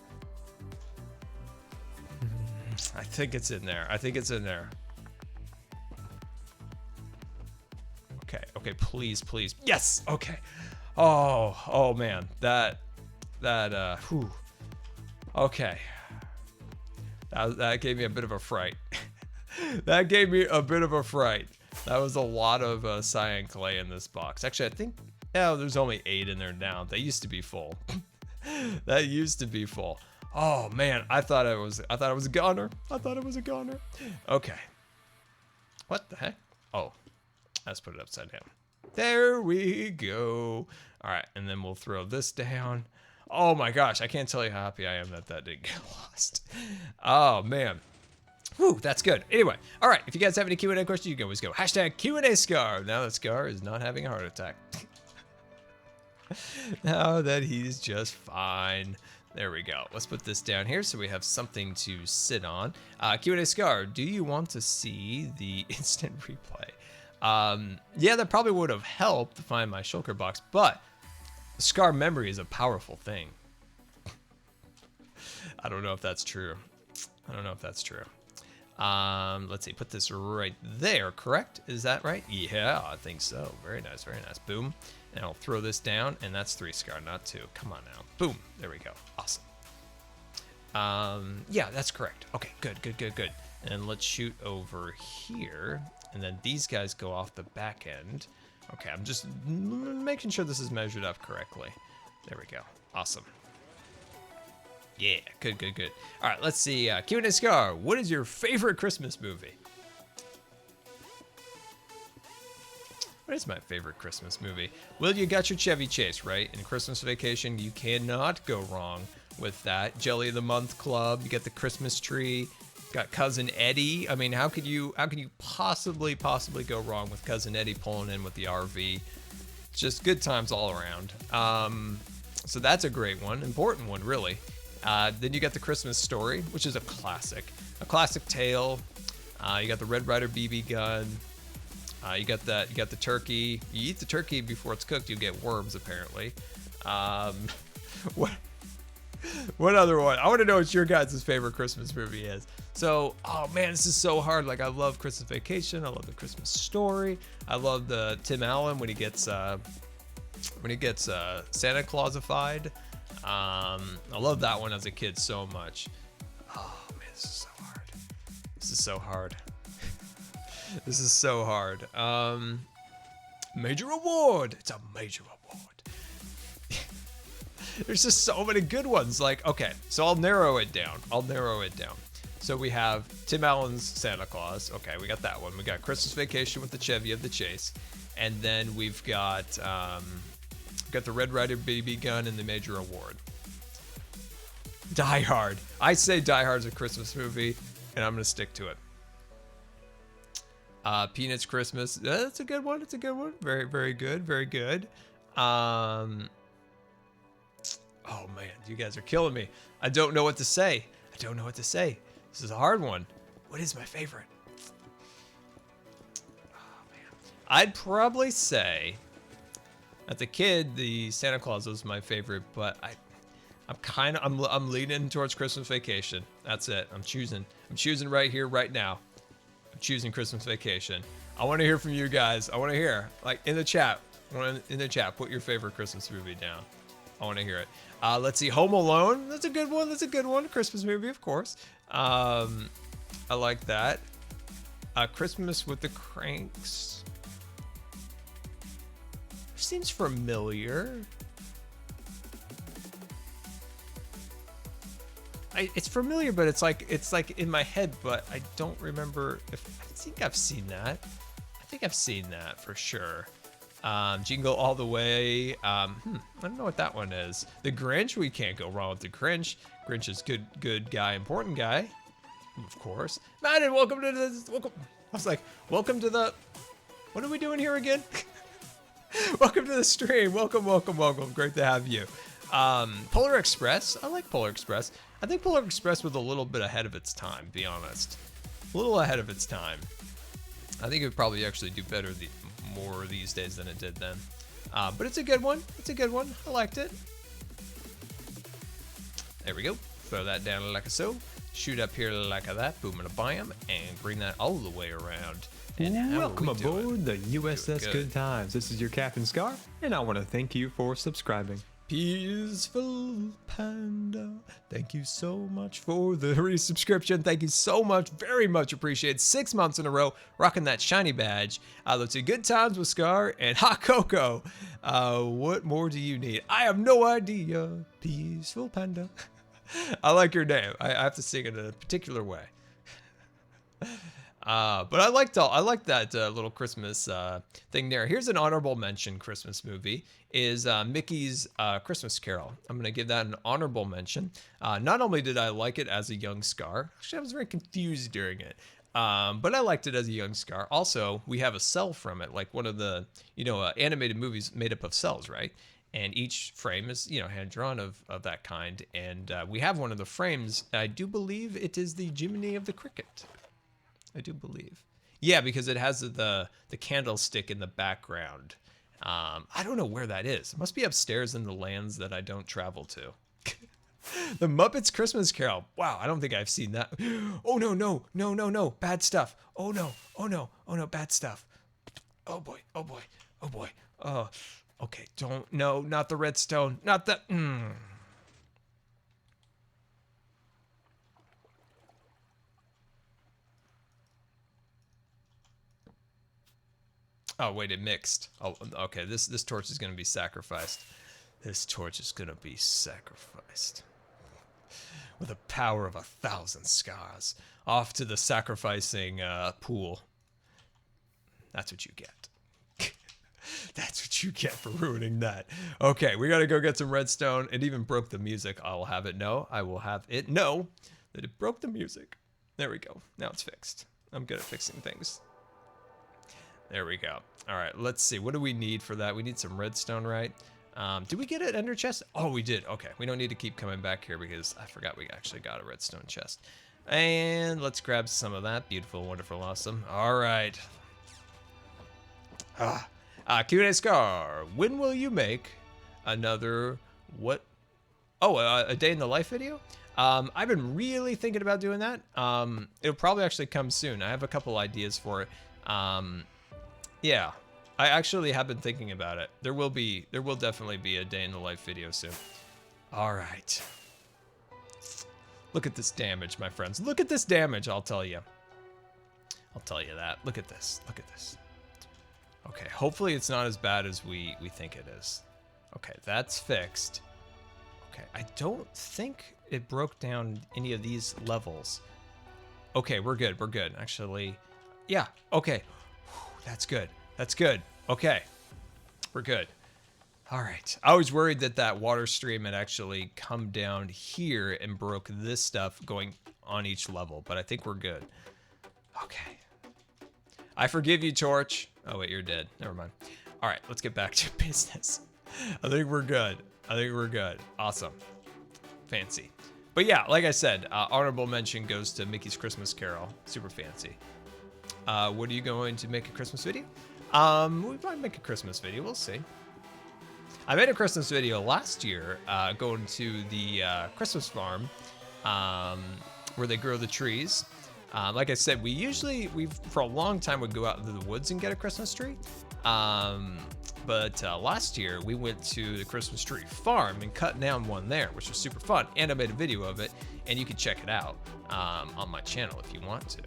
I think it's in there. I think it's in there. Okay, please, please. Yes, okay. Oh man, whew. Okay. That gave me a bit of a fright. That gave me a bit of a fright. That was a lot of cyan clay in this box. Actually, I think, yeah, there's only 8 in there now. That used to be full. That used to be full. Oh man, I thought it was a goner. I thought it was a goner. Okay. What the heck? Oh, let's put it upside down. There we go. All right, and then we'll throw this down. Oh my gosh, I can't tell you how happy I am that didn't get lost. Oh man. Whew, that's good. Anyway, all right, if you guys have any Q&A questions, you can always go hashtag Q&A Scar. Now that Scar is not having a heart attack. Now that he's just fine. There we go. Let's put this down here so we have something to sit on. Q&A Scar, do you want to see the instant replay? Yeah, that probably would have helped to find my shulker box, but Scar memory is a powerful thing. I don't know if that's true. I don't know if that's true. Let's see, put this right there, correct? Is that right? Yeah, I think so. Very nice, very nice. Boom. And I'll throw this down, and that's 3 Scar, not 2. Come on now. Boom. There we go. Awesome. Yeah, that's correct. Okay, good. And let's shoot over here, and then these guys go off the back end. Okay, I'm just making sure this is measured up correctly. There we go. Awesome. Yeah, good. All right, let's see. Q&A Scar, what is your favorite Christmas movie? What is my favorite Christmas movie? Well, you got your Chevy Chase, right? In Christmas Vacation, you cannot go wrong with that. Jelly of the Month Club, you get the Christmas tree, got Cousin Eddie. I mean, how could you possibly go wrong with Cousin Eddie pulling in with the RV? Just good times all around. So that's a great one, important one, really. Then you got the Christmas Story, which is a classic tale. You got the Red Ryder BB gun. You got the turkey. You eat the turkey before it's cooked, you get worms apparently. What? What other one? I want to know what your guys' favorite Christmas movie is. So, oh man, this is so hard. Like, I love Christmas Vacation. I love The Christmas Story. I love the Tim Allen when he gets Santa Clausified. I love that one as a kid so much. Oh man, this is so hard. This is so hard. This is so hard. Major award. It's a major award. There's just so many good ones. Like, okay, so I'll narrow it down. So we have Tim Allen's Santa Claus. Okay, we got that one. We got Christmas Vacation with the Chevy of the Chase. And then we've got the Red Ryder BB gun and the major award. Die Hard. I say Die Hard's a Christmas movie, and I'm going to stick to it. Peanuts Christmas. That's a good one. It's a good one. Very, very good. Very good. Oh man, you guys are killing me. I don't know what to say. This is a hard one. What is my favorite? Oh man. I'd probably say, as a kid, the Santa Claus was my favorite, but I'm leaning towards Christmas Vacation. That's it. I'm choosing right here, right now. I'm choosing Christmas Vacation. I want to hear from you guys. I want to hear, like, in the chat. Put your favorite Christmas movie down. I want to hear it. Let's see, Home Alone. That's a good one. Christmas movie, of course. I like that. Christmas with the Cranks. Seems familiar. It's familiar, but it's like in my head, but I don't remember if I think I've seen that. I think I've seen that for sure. Jingle All the Way. I don't know what that one is. The Grinch. We can't go wrong with the Grinch. Grinch is good guy, important guy, of course. Madden, welcome to the. Welcome. I was like, welcome to the. What are we doing here again? Welcome to the stream. Welcome. Great to have you. Polar Express. I like Polar Express. I think Polar Express was a little bit ahead of its time, to be honest. A little ahead of its time. I think it would probably actually do better more these days than it did then. But it's a good one. I liked it. There we go. Throw that down like so. Shoot up here like that. Boom and a bam. And bring that all the way around. And welcome aboard the USS Good Times. This is your Captain Scar, and I want to thank you for subscribing. Peaceful Panda, thank you so much for the resubscription. Thank you so much, very much appreciated. 6 months in a row, rocking that shiny badge. Let's see, Good Times with Scar and Hot Cocoa. What more do you need? I have no idea. Peaceful Panda. I like your name. I have to sing it in a particular way. But I like that little Christmas thing there. Here's an honorable mention Christmas movie is Mickey's Christmas Carol. I'm going to give that an honorable mention. Not only did I like it as a young Scar, actually I was very confused during it, but I liked it as a young Scar. Also, we have a cell from it, like one of the, animated movies made up of cells, right? And each frame is, hand-drawn of that kind. And we have one of the frames. I do believe it is the Jiminy of the Cricket. I do believe. Yeah, because it has the candlestick in the background. I don't know where that is. It must be upstairs in the lands that I don't travel to. The Muppets Christmas Carol. Wow, I don't think I've seen that. Oh, no. Bad stuff. Oh, no, bad stuff. Oh, boy. Oh, okay, no, not the Redstone. Not the... Oh, wait, it mixed. Oh, okay, this torch is going to be sacrificed. This torch is going to be sacrificed. With the power of 1,000 scars. Off to the sacrificing pool. That's what you get. That's what you get for ruining that. Okay, we got to go get some redstone. It even broke the music. I will have it know. I will have it know that it broke the music. There we go. Now it's fixed. I'm good at fixing things. There we go. All right, let's see. What do we need for that? We need some redstone, right? Did we get an ender chest? Oh, we did. Okay, we don't need to keep coming back here because I forgot we actually got a redstone chest. And let's grab some of that. Beautiful, wonderful, awesome. All right. Q&A Scar, when will you make another what Oh, a day in the life video? I've been really thinking about doing that. It'll probably actually come soon. I have a couple ideas for it. Yeah, I actually have been thinking about it. There will definitely be a day in the life video soon. All right. Look at this damage, my friends. Look at this damage, I'll tell you. I'll tell you that. Look at this. Look at this. Okay, hopefully it's not as bad as we think it is. Okay, that's fixed. Okay, I don't think it broke down any of these levels. Okay, we're good. We're good. Actually, yeah. Okay. Whew, that's good. That's good. Okay. We're good. All right. I was worried that that water stream had actually come down here and broke this stuff going on each level, but I think we're good. Okay. I forgive you, Torch. Oh, wait, you're dead. Never mind. All right, let's get back to business. I think we're good. I think we're good. Awesome. Fancy. But yeah, like I said, honorable mention goes to Mickey's Christmas Carol. Super fancy. What are you going to make a Christmas video? We might make a Christmas video. We'll see. I made a Christmas video last year going to the Christmas farm where they grow the trees. Like I said, we for a long time would go out into the woods and get a Christmas tree. But last year we went to the Christmas tree farm and cut down one there, which was super fun. And I made a video of it, and you can check it out on my channel if you want to.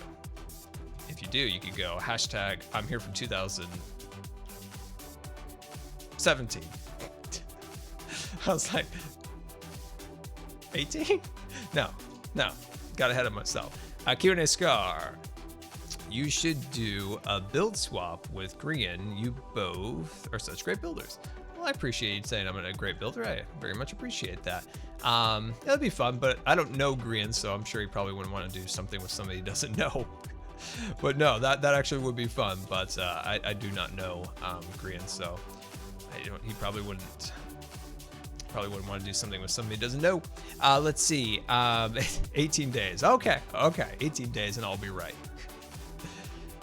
If you do, you could go hashtag I'm here from 2017. I was like, 18? No, got ahead of myself. Q&A Scar, you should do a build swap with Grian. You both are such great builders. Well, I appreciate you saying I'm a great builder. I very much appreciate that. It'll be fun, but I don't know Grian, so I'm sure he probably wouldn't want to do something with somebody he doesn't know. But no, that actually would be fun, but I do not know Grian, so he probably wouldn't want to do something with somebody he doesn't know. Let's see, 18 days. Okay, 18 days and I'll be right.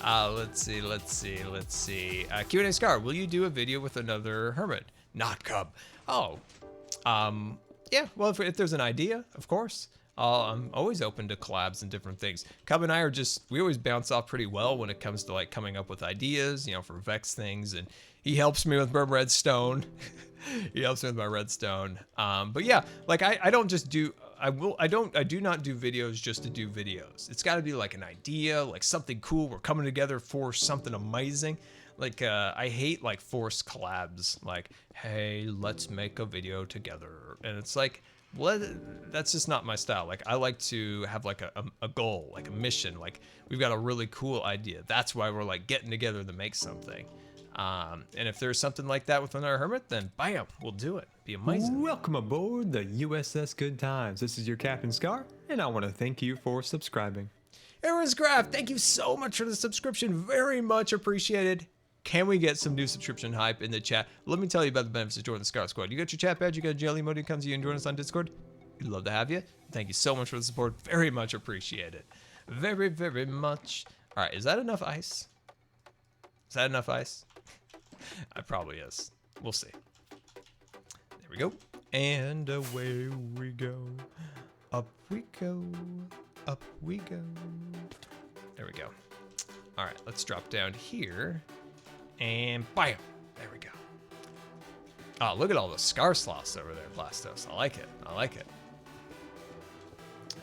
Let's see. Q&A Scar, will you do a video with another hermit? Not Cub. Oh, yeah, well, if there's an idea, of course. I'm always open to collabs and different things. Cub and I we always bounce off pretty well when it comes to like coming up with ideas, you know, for Vex things, and he helps me with my redstone. He helps me with my redstone. But yeah, like I do not do videos just to do videos. It's got to be like an idea, like something cool. We're coming together for something amazing. Like I hate like forced collabs. Like, hey, let's make a video together, and it's like, well, that's just not my style. Like I like to have like a goal, like a mission. Like we've got a really cool idea. That's why we're like getting together to make something. And if there's something like that with another hermit, then bam, we'll do it. Be amazing. Welcome aboard the USS Good Times. This is your Captain Scar, and I want to thank you for subscribing. Aaron's Craft, thank you so much for the subscription. Very much appreciated. Can we get some new subscription hype in the chat? Let me tell you about the benefits of joining the Scar Squad. You got your chat badge, you got a jelly emote, it comes to you and join us on Discord. We'd love to have you. Thank you so much for the support. Very much appreciated. Very, very much. All right, is that enough ice? Is that enough ice? It probably is. We'll see. There we go. And away we go. Up we go. Up we go. There we go. All right, let's drop down here. And bam! There we go. Oh, look at all the scar sloths over there, Blastos. I like it. I like it.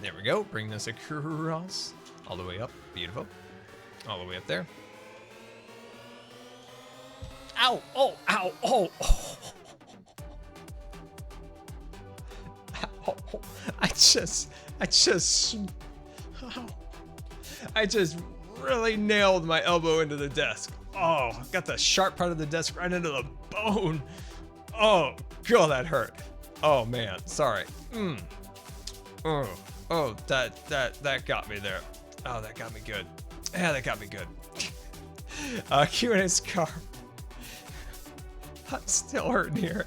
There we go. Bring this across. All the way up. Beautiful. All the way up there. Ow! Oh! Ow! Oh! Oh! Ow. I just really nailed my elbow into the desk. Oh, got the sharp part of the desk right into the bone. Oh, God, that hurt. Oh man, sorry. Oh, that got me there. Oh, that got me good. Yeah, that got me good. Q&A Scar. I'm still hurting here.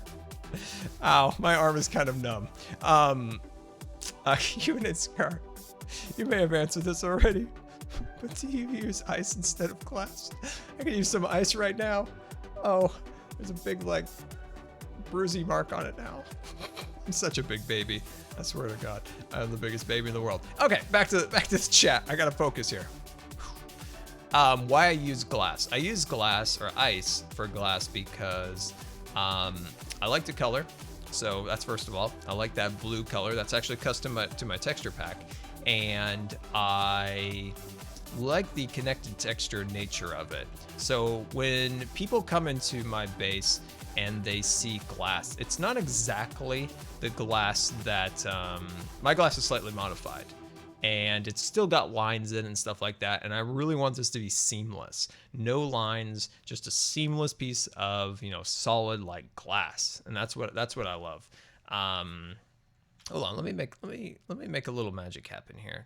Ow, my arm is kind of numb. Q&A Scar. You may have answered this already, but do you use ice instead of glass? I can use some ice right now. Oh, there's a big like bruisey mark on it now. I'm such a big baby. I swear to God, I'm the biggest baby in the world. Okay, back to this chat. I gotta focus here. Why I use glass? I use glass or ice for glass because I like the color. So that's first of all. I like that blue color. That's actually custom to my texture pack, and I like the connected texture nature of it. So when people come into my base and they see glass, it's not exactly the glass that my glass is slightly modified, and it's still got lines in and stuff like that, and I really want this to be seamless. No lines, just a seamless piece of, you know, solid like glass, and that's what I love. Hold on, let me make a little magic happen here.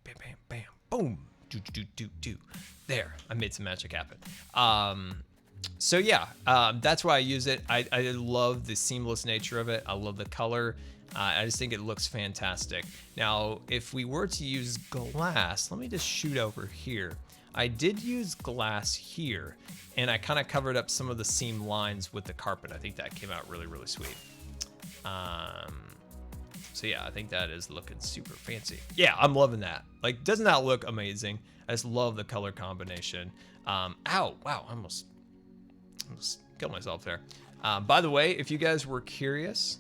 Bam, bam, bam, boom. Do. There, I made some magic happen. So yeah, that's why I use it. I love the seamless nature of it. I love the color. I just think it looks fantastic. Now, if we were to use glass, let me just shoot over here. I did use glass here, and I kind of covered up some of the seam lines with the carpet. I think that came out really, really sweet. So yeah, I think that is looking super fancy. Yeah, I'm loving that. Like, doesn't that look amazing? I just love the color combination. Ow, wow, I almost killed myself there. By the way, if you guys were curious,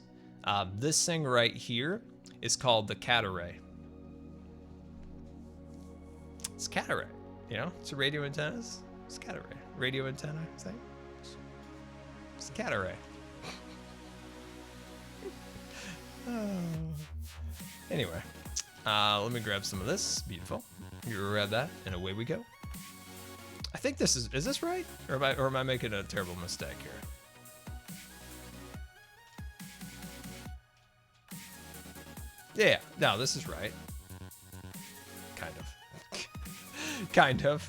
this thing right here is called the cat array. It's cat array, you know? It's a radio antennas. It's cat array. Radio antenna thing. It's a cat array. Anyway, let me grab some of this. Beautiful. You grab that, and away we go. I think this is this right? Or am I making a terrible mistake here? Yeah, no, this is right. Kind of. Kind of.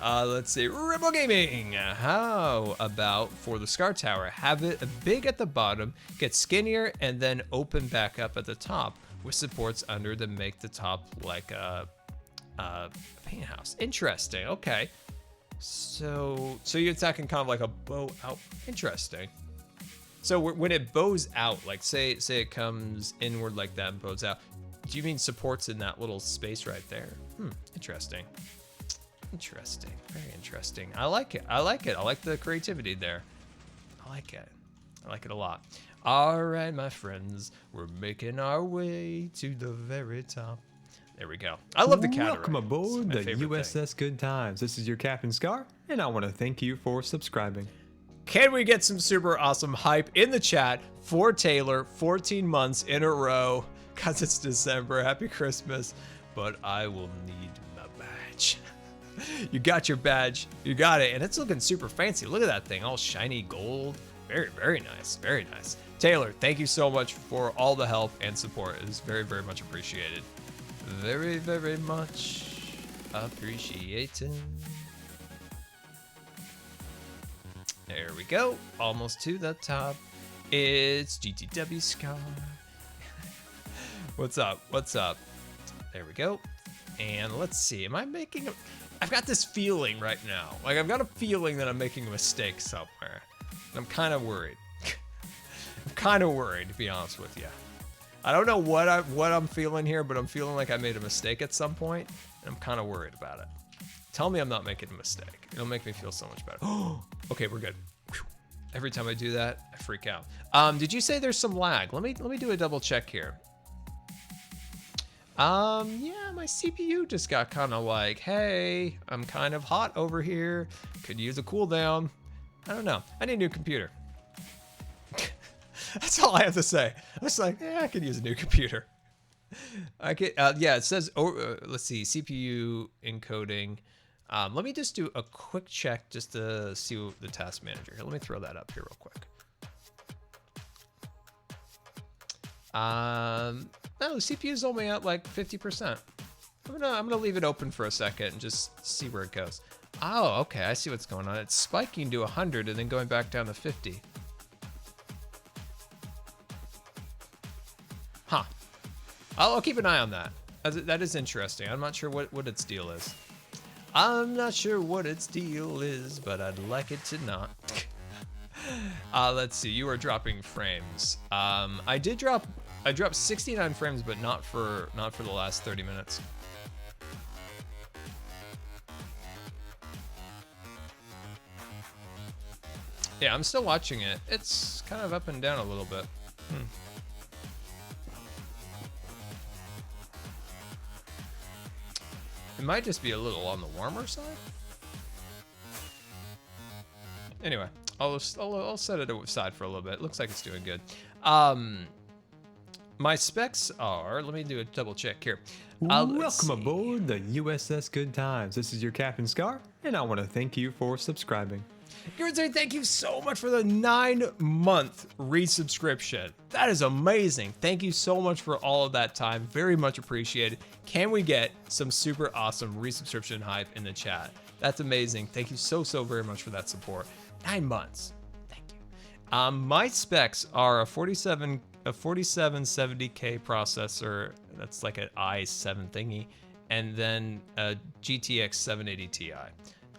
Let's see. Ripple Gaming. How about for the Scar Tower? Have it big at the bottom, get skinnier, and then open back up at the top with supports under to make the top like a paint house. Interesting. Okay. So you're attacking kind of like a bow out. Interesting. So when it bows out, like say it comes inward like that and bows out, do you mean supports in that little space right there? Interesting. Interesting. Very interesting. I like it. I like it. I like the creativity there. I like it. I like it a lot. All right, my friends, we're making our way to the very top. There we go. I love the cat. Welcome aboard the USS Good Times. This is your Captain Scar, and I want to thank you for subscribing. Can we get some super awesome hype in the chat for Taylor? 14 months in a row, because it's December. Happy Christmas. But I will need my badge. You got your badge. You got it. And it's looking super fancy. Look at that thing. All shiny gold. Very, very nice. Very nice. Taylor, thank you so much for all the help and support. It is very, very much appreciated. Very, very much appreciated. There we go. Almost to the top. It's GTW Scar. What's up? What's up? There we go. And let's see. Am I making a... I've got this feeling right now. Like, I've got a feeling that I'm making a mistake somewhere. And I'm kind of worried. I'm kind of worried, to be honest with you. I don't know what I'm feeling here, but I'm feeling like I made a mistake at some point, and I'm kind of worried about it. Tell me I'm not making a mistake. It'll make me feel so much better. Okay, we're good. Whew. Every time I do that, I freak out. Did you say there's some lag? Let me do a double check here. Yeah, my CPU just got kind of like, hey, I'm kind of hot over here. Could use a cooldown. I don't know. I need a new computer. That's all I have to say. I was like, yeah, I could use a new computer. I could, yeah, it says, let's see, CPU encoding. Let me just do a quick check just to see what the task manager here. Let me throw that up here real quick. No, the CPU is only at like 50%. I'm gonna leave it open for a second and just see where it goes. Oh, okay, I see what's going on. It's spiking to 100 and then going back down to 50. Huh. I'll keep an eye on that. That is interesting. I'm not sure what its deal is. I'm not sure what its deal is, but I'd like it to not. Let's see. You are dropping frames. I dropped 69 frames, but not for the last 30 minutes. Yeah, I'm still watching it. It's kind of up and down a little bit. It might just be a little on the warmer side. Anyway, I'll set it aside for a little bit. It looks like it's doing good. My specs are, let me do a double check here. Welcome aboard the USS Good Times. This is your Captain Scar, and I want to thank you for subscribing. Good, thank you so much for the 9-month resubscription. That is amazing. Thank you so much for all of that time. Very much appreciated. Can we get some super awesome resubscription hype in the chat? That's amazing. Thank you so very much for that support. 9 months. Thank you. My specs are a 4770K processor. That's like an i7 thingy, and then a GTX 780 Ti.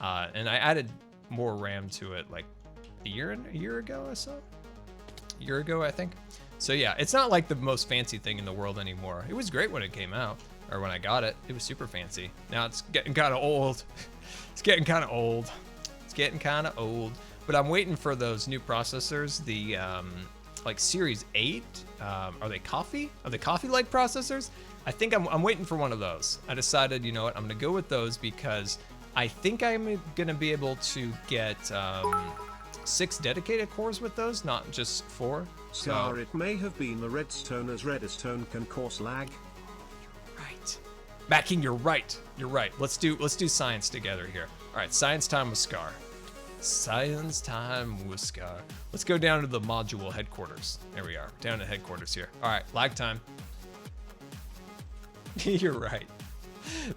And I added more RAM to it like a year ago or so. A year ago, I think. So yeah, it's not like the most fancy thing in the world anymore. It was great when it came out, or when I got it. It was super fancy. Now it's getting kind of old. It's getting kind of old. It's getting kind of old. But I'm waiting for those new processors. The like Series 8. Are they coffee? Are they coffee-like processors? I think I'm waiting for one of those. I decided, you know what, I'm gonna go with those because I think I'm gonna be able to get 6 dedicated cores with those, not just 4. Scar, it may have been the redstone, as redstone can cause lag. Right. Macking, you're right. You're right. Let's do science together here. All right, science time with Scar. Science time with Scar. Let's go down to the module headquarters. There we are, down to headquarters here. All right, lag time. You're right.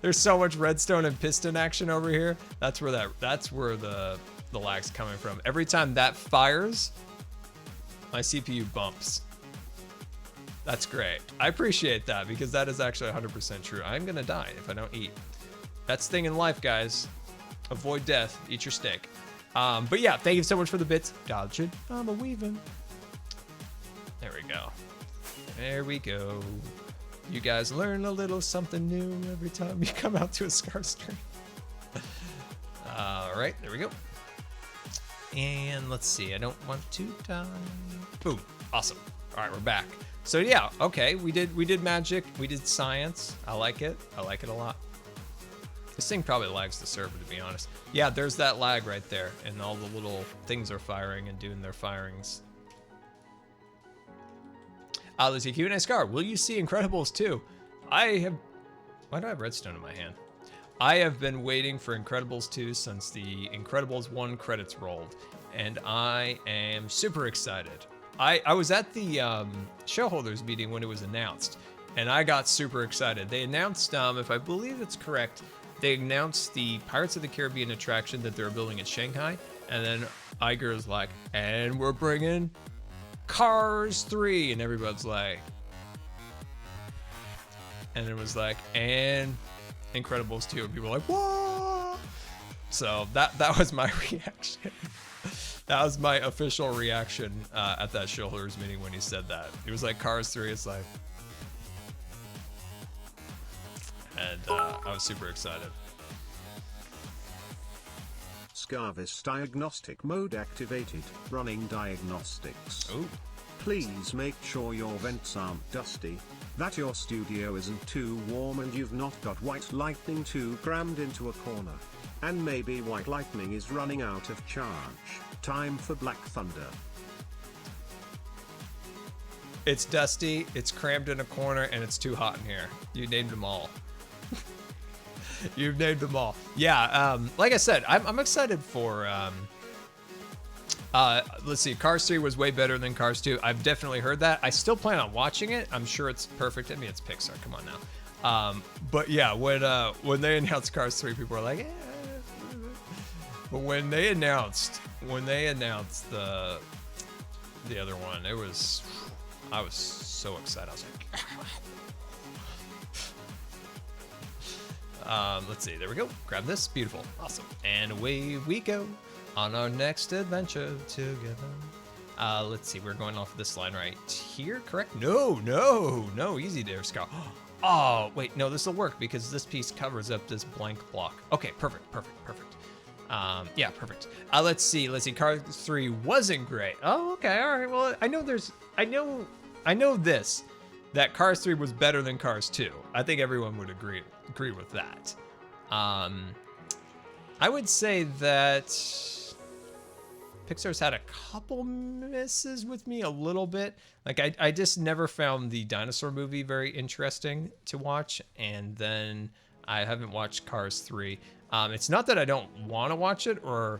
There's so much redstone and piston action over here. That's where the lag's coming from. Every time that fires, my CPU bumps. That's great. I appreciate that because that is actually 100% true. I'm gonna die if I don't eat. That's the thing in life, guys. Avoid death. Eat your steak. But yeah, thank you so much for the bits. Dodging, I'm a weaving. There we go. There we go. You guys learn a little something new every time you come out to a Scar stream. All right, there we go. And let's see, I don't want to die. Boom, awesome. All right, we're back. So yeah, okay, we did magic, we did science. I like it a lot. This thing probably lags the server, to be honest. Yeah, there's that lag right there, and all the little things are firing and doing their firings. Let's see, Q&A Scar, will you see Incredibles 2? Why do I have redstone in my hand? I have been waiting for Incredibles 2 since the Incredibles 1 credits rolled, and I am super excited. I was at the show holders meeting when it was announced, and I got super excited. They announced, if I believe it's correct, they announced the Pirates of the Caribbean attraction that they were building in Shanghai, and then Iger was like, and we're bringing Cars 3, and everybody's like, and it was like, and Incredibles 2, and people were like, whoa! So that was my reaction. That was my official reaction at that shareholders meeting when he said that. It was like Cars 3, it's like, and I was super excited. Scarvis diagnostic mode activated, running diagnostics. Ooh. Please make sure your vents aren't dusty, that your studio isn't too warm, and you've not got white lightning too crammed into a corner. And maybe white lightning is running out of charge. Time for Black Thunder. It's dusty, it's crammed in a corner, and it's too hot in here. You named them all. You've named them all. Yeah, like I said, I'm excited for, let's see, Cars 3 was way better than Cars 2. I've definitely heard that. I still plan on watching it. I'm sure it's perfect. I mean, it's Pixar, come on now. But yeah, when they announced Cars 3, people were like, eh. But when they announced the other one, I was so excited. I was like, let's see, there we go. Grab this, beautiful, awesome. And away we go on our next adventure together. Let's see, we're going off this line right here, correct? No, easy there, Scar. Oh, wait, no, this will work because this piece covers up this blank block. Okay, perfect. Yeah, perfect. Let's see, Cars 3 wasn't great. Oh, okay, all right, well, I know this, that Cars 3 was better than Cars 2. I think everyone would agree with that. I would say that Pixar's had a couple misses with me a little bit. Like I just never found the dinosaur movie very interesting to watch, and then I haven't watched Cars 3. It's not that I don't want to watch it or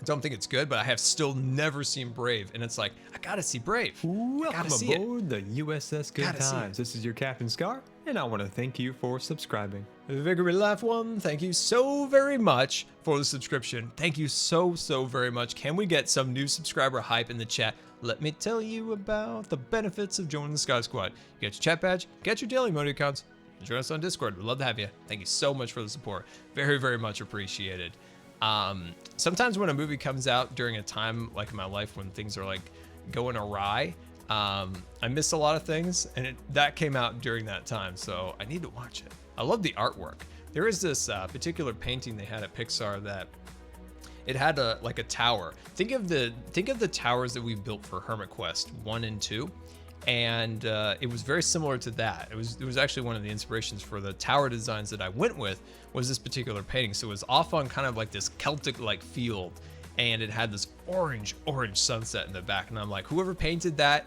don't think it's good, but I have still never seen Brave, and it's like, I gotta see Brave. Welcome aboard the USS Good Times. This is your Captain Scar, and I want to thank you for subscribing. Vickery Laugh One, thank you so very much for the subscription. Thank you so very much. Can we get some new subscriber hype in the chat? Let me tell you about the benefits of joining the Sky Squad. You get your chat badge, get your daily emote accounts, and join us on Discord. We'd love to have you. Thank you so much for the support. Very much appreciated. Sometimes when a movie comes out during a time like in my life when things are like going awry, I miss a lot of things, and that came out during that time, so I need to watch it. I love the artwork. There is this particular painting they had at Pixar that it had like a tower. Think of the towers that we've built for Hermit Quest 1 and 2. And it was very similar to that. It was actually one of the inspirations for the tower designs that I went with was this particular painting. So it was off on kind of like this Celtic like field, and it had this orange sunset in the back. And I'm like, whoever painted that,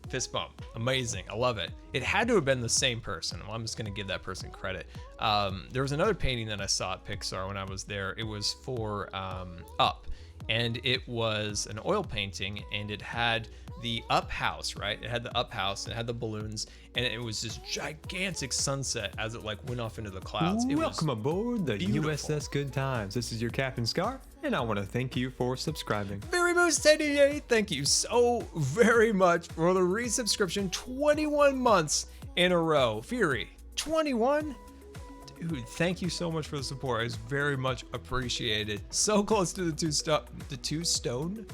fist bump, amazing, I love it. It had to have been the same person. Well, I'm just gonna give that person credit. There was another painting that I saw at Pixar when I was there. It was for Up, and it was an oil painting, and it had the Up house, right? It had the Up house, and it had the balloons, and it was this gigantic sunset as it like went off into the clouds. Welcome aboard the USS Good Times. This is your Captain Scar, and I want to thank you for subscribing. VeryMoose88, thank you so very much for the resubscription. 21 months in a row. Fury, 21? Dude, thank you so much for the support. It's very much appreciated. So close to the two stone?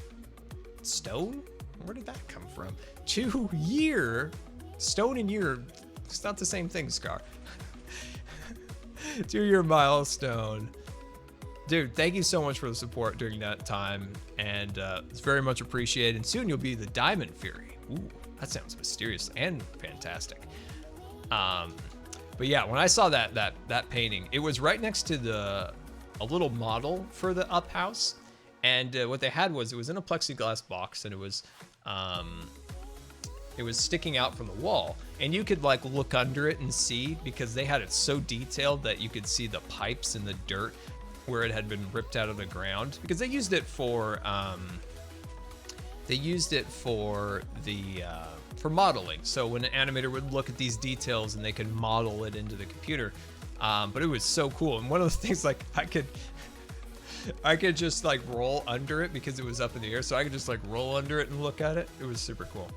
Stone? Where did that come from? 2 year? Stone and year. It's not the same thing, Scar. 2 year milestone. Dude, thank you so much for the support during that time. And it's very much appreciated. And soon you'll be the Diamond Fury. Ooh, that sounds mysterious and fantastic. But yeah, when I saw that painting, it was right next to a little model for the Up house. And what they had was, it was in a plexiglass box, and it was sticking out from the wall, and you could like look under it and see, because they had it so detailed that you could see the pipes in the dirt where it had been ripped out of the ground, because they used it for modeling. So when an animator would look at these details and they could model it into the computer, but it was so cool. And one of the things, like I could just like roll under it because it was up in the air, so I could just like roll under it and look at it. It was super cool.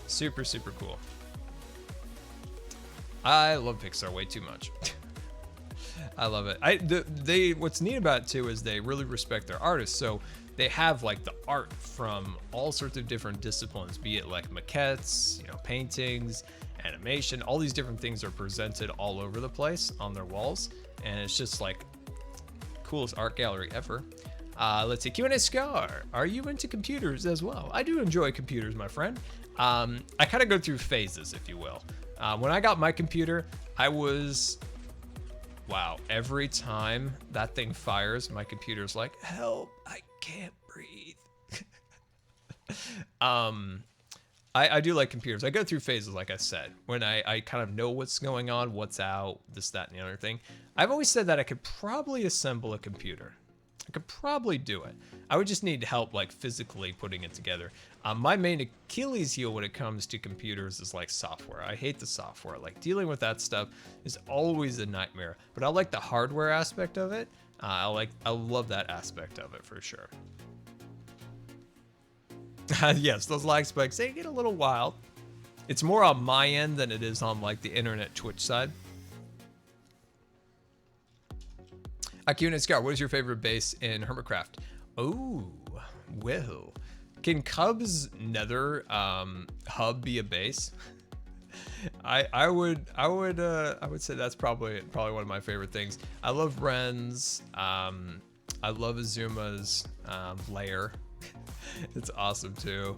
Super cool. I love Pixar way too much. I love it. What's neat about it too is they really respect their artists. So they have like the art from all sorts of different disciplines, be it like maquettes, paintings, animation, all these different things are presented all over the place on their walls. And it's just like coolest art gallery ever. Let's see, Q&A Scar, are you into computers as well? I do enjoy computers, my friend. I kind of go through phases, if you will. When I got my computer, I was, wow, every time that thing fires, my computer's like, help, I can't breathe. I do like computers. I go through phases, like I said, when I kind of know what's going on, what's out, this, that, and the other thing. I've always said that I could probably assemble a computer. I could probably do it. I would just need help like physically putting it together. My main Achilles heel when it comes to computers is like software. I hate the software. Like dealing with that stuff is always a nightmare. But I like the hardware aspect of it. I love that aspect of it for sure. Yes, those lag spikes, they get a little wild. It's more on my end than it is on like the internet Twitch side. Akuna Scar, what is your favorite base in Hermitcraft? Oh, well, Can Cub's Nether hub be a base? I would say that's probably one of my favorite things. I love Ren's. I love Azuma's lair. It's awesome too.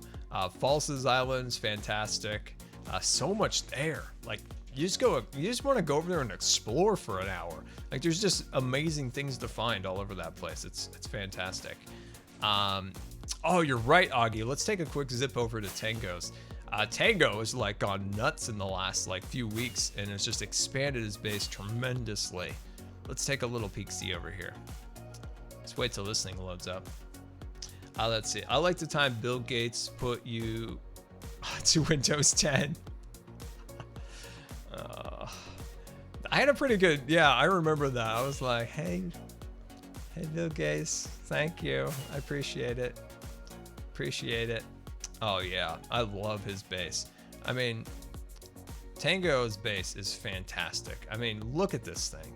False's Island's fantastic. So much there. Like you just want to go over there and explore for an hour. Like there's just amazing things to find all over that place. It's fantastic. Oh, you're right, Augie. Let's take a quick zip over to Tango's. Tango has like gone nuts in the last like few weeks and has just expanded his base tremendously. Let's take a little peek-see over here. Let's wait till this thing loads up. Let's see. I like the time Bill Gates put you to Windows 10. I had a pretty good, yeah, I remember that. I was like, hey Bill Gates, thank you. I appreciate it. Oh yeah, I love his base. I mean, Tango's base is fantastic. I mean, look at this thing.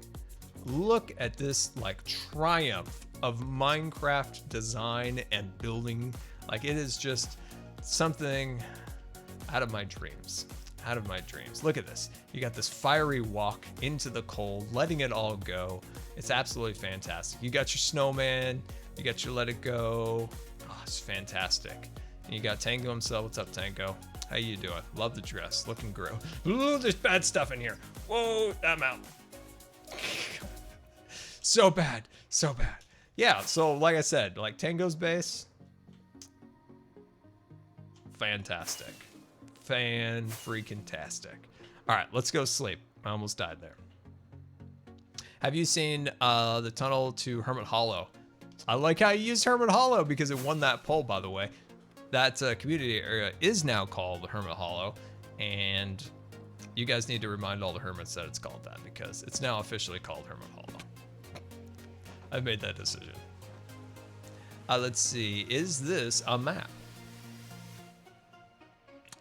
Look at this like triumph of Minecraft design and building. Like it is just something out of my dreams. Out of my dreams. Look at this. You got this fiery walk into the cold, letting it all go. It's absolutely fantastic. You got your snowman. You got your let it go. Oh, it's fantastic. And you got Tango himself. What's up, Tango? How you doing? Love the dress. Looking great. Ooh, there's bad stuff in here. Whoa, I'm out. So bad. So bad. Yeah, so like I said, like Tango's base, fantastic. Fan-freaking-tastic. All right, let's go sleep. I almost died there. Have you seen the tunnel to Hermit Hollow? I like how you used Hermit Hollow because it won that poll, by the way. That community area is now called Hermit Hollow, and you guys need to remind all the hermits that it's called that because it's now officially called Hermit Hollow. I made that decision. Let's see. Is this a map?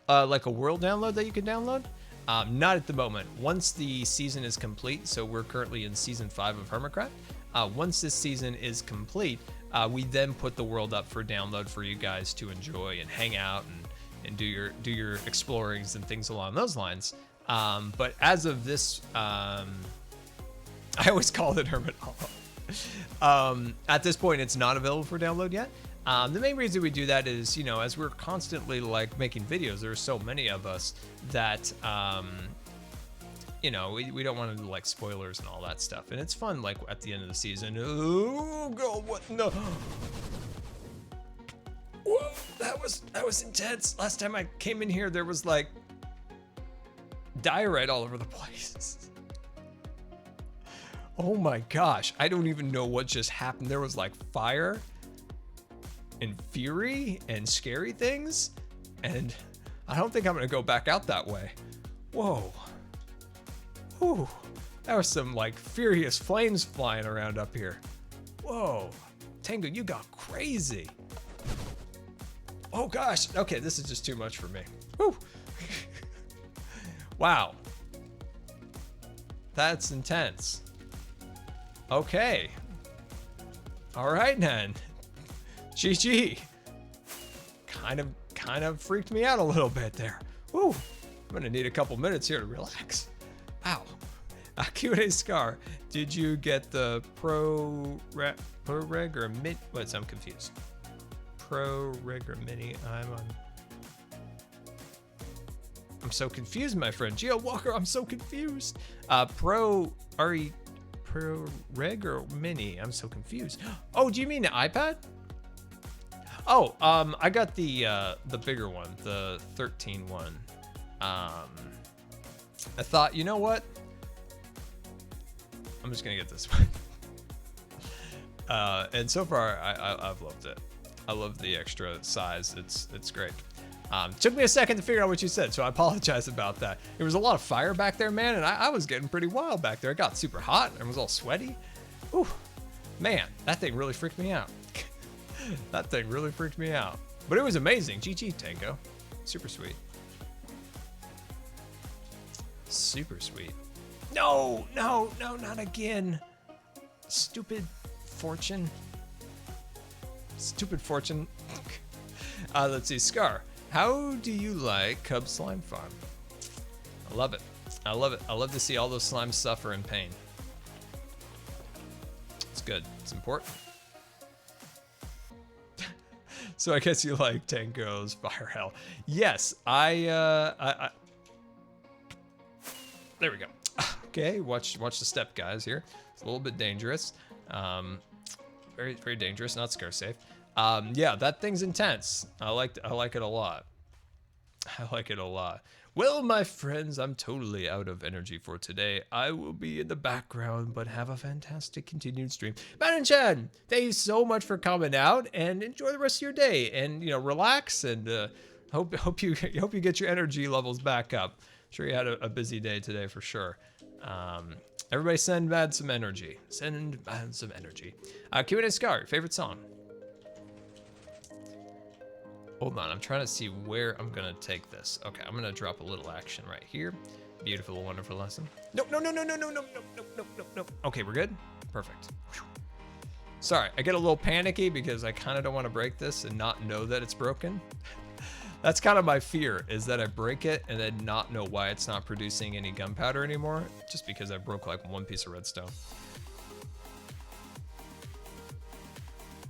Like a world download that you can download? Not at the moment. Once the season is complete, so we're currently in season 5 of Hermitcraft. Once this season is complete, we then put the world up for download for you guys to enjoy and hang out and do your explorings and things along those lines. But as of this, I always call it Hermit Hollow. At this point, it's not available for download yet. The main reason we do that is, you know, as we're constantly like making videos, there's so many of us that, you know, we don't want to do like spoilers and all that stuff. And it's fun, like at the end of the season. Oh God, what no? Whoa, that was intense. Last time I came in here, there was like diorite all over the place. Oh my gosh, I don't even know what just happened. There was like fire and fury and scary things, and I don't think I'm gonna go back out that way. Whoa. Whew. That was some like furious flames flying around up here. Whoa. Tango, you got crazy. Oh gosh. Okay, this is just too much for me. Whew. Wow. That's intense. Okay. All right then. GG. Kind of freaked me out a little bit there. Woo. I'm gonna need a couple minutes here to relax. Wow. Q&A Scar, did you get the pro reg or mid? Wait, I'm confused. Pro reg or mini? I'm so confused, my friend. Geo Walker, I'm so confused. Pro reg or mini? I'm so confused. Oh, do you mean the iPad? Oh, I got the bigger one, the 13 one. I thought, you know what? I'm just gonna get this one. And so far, I've loved it. I love the extra size. It's great. Took me a second to figure out what you said, so I apologize about that. There was a lot of fire back there, man, and I was getting pretty wild back there. It got super hot and it was all sweaty. Ooh, man, that thing really freaked me out. That thing really freaked me out. But it was amazing. GG, Tango. Super sweet. Super sweet. No, not again. Stupid fortune. Stupid fortune. Let's see, Scar. How do you like Cub Slime Farm? I love it. I love it. I love to see all those slimes suffer in pain. It's good. It's important. So I guess you like Tango's Fire Hell. Yes, I there we go. Okay, watch the step, guys. Here, it's a little bit dangerous. Very, very dangerous. Not scare safe. Yeah, that thing's intense. I like it a lot. I like it a lot. Well, my friends, I'm totally out of energy for today. I will be in the background, but have a fantastic continued stream. Madden Chan, thank you so much for coming out, and enjoy the rest of your day. And relax, and hope you get your energy levels back up. Sure, you had a busy day today for sure. Everybody, send Mad some energy. Send Mad some energy. Q&A Scar, your favorite song? Hold on, I'm trying to see where I'm gonna take this. Okay, I'm gonna drop a little action right here. Beautiful, wonderful lesson. Nope, no. Okay, we're good? Perfect. Whew. Sorry, I get a little panicky because I kind of don't want to break this and not know that it's broken. That's kind of my fear, is that I break it and then not know why it's not producing any gunpowder anymore, just because I broke like one piece of redstone.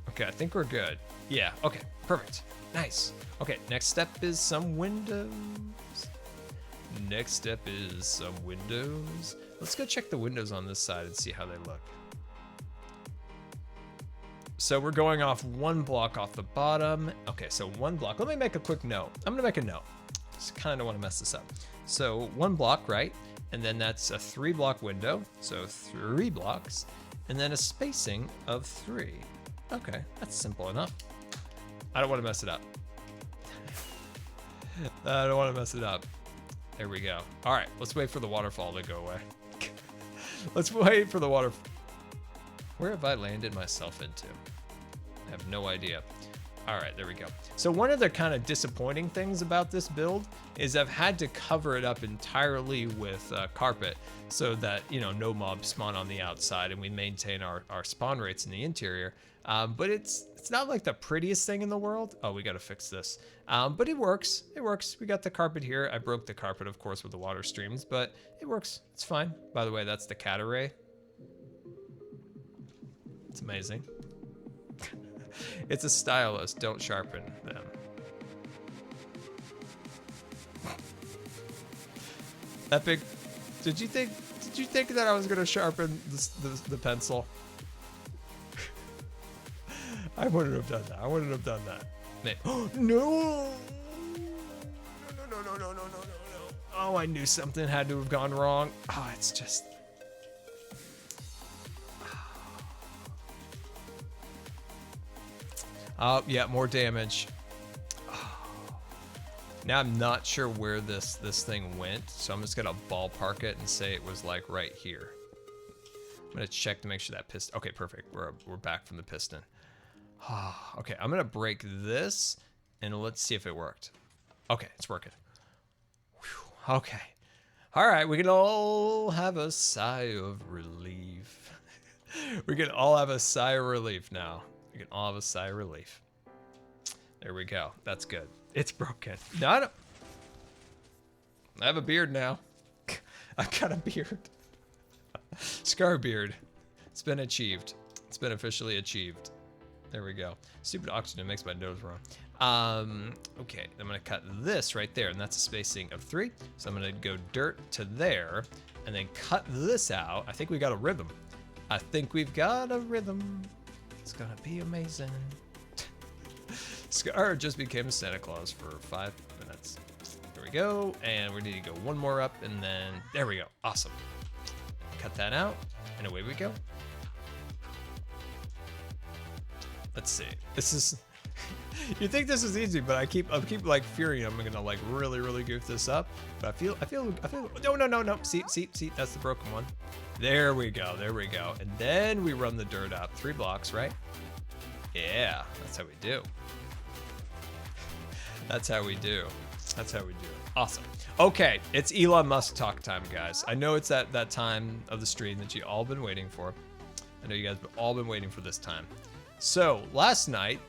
Okay, I think we're good. Yeah, okay, perfect. Nice. Okay, next step is some windows. Next step is some windows. Let's go check the windows on this side and see how they look. So we're going off one block off the bottom. Okay, so one block. Let me make a quick note. I'm gonna make a note. Just kind of don't want to mess this up. So one block, right? And then that's a 3-block window. So 3 blocks. And then a spacing of 3. Okay, that's simple enough. I don't want to mess it up. I don't want to mess it up. There we go. All right, let's wait for the waterfall to go away. Let's wait for the water. Where have I landed myself into? I have no idea. All right, there we go. So one of the kind of disappointing things about this build is I've had to cover it up entirely with carpet so that, no mobs spawn on the outside and we maintain our spawn rates in the interior. But it's not like the prettiest thing in the world. Oh, we got to fix this. But it works. It works. We got the carpet here. I broke the carpet, of course, with the water streams, but it works. It's fine. By the way, that's the cat array. It's amazing. It's a stylus. Don't sharpen them. Epic. Did you think that I was gonna sharpen the pencil? I wouldn't have done that. I wouldn't have done that. No. No. Oh, I knew something had to have gone wrong. Oh, it's just. Oh, yeah, more damage. Oh. Now I'm not sure where this thing went, so I'm just gonna ballpark it and say it was like right here. I'm gonna check to make sure that piston. Okay, perfect. We're back from the piston. Okay, I'm gonna break this and let's see if it worked. Okay, it's working. Whew, okay. All right, we can all have a sigh of relief. We can all have a sigh of relief now. We can all have a sigh of relief. There we go. That's good. It's broken. No, I don't. I have a beard now. I've got a beard. Scar beard. It's been achieved. It's been officially achieved. There we go. Stupid oxygen makes my nose wrong. Okay, I'm gonna cut this right there, and that's a spacing of 3. So I'm gonna go dirt to there, and then cut this out. I think we got a rhythm. I think we've got a rhythm. It's gonna be amazing. Scar just became Santa Claus for 5 minutes. There we go, and we need to go one more up, and then there we go. Awesome. Cut that out, and away we go. Let's see. This is. You think this is easy, but I keep like fearing I'm gonna like really goof this up. But I feel. No. See. That's the broken one. There we go. And then we run the dirt up 3 blocks, right? Yeah, that's how we do. That's how we do. Awesome. Okay, it's Elon Musk talk time, guys. I know it's that time of the stream that you all been waiting for. I know you guys have all been waiting for this time. So last night,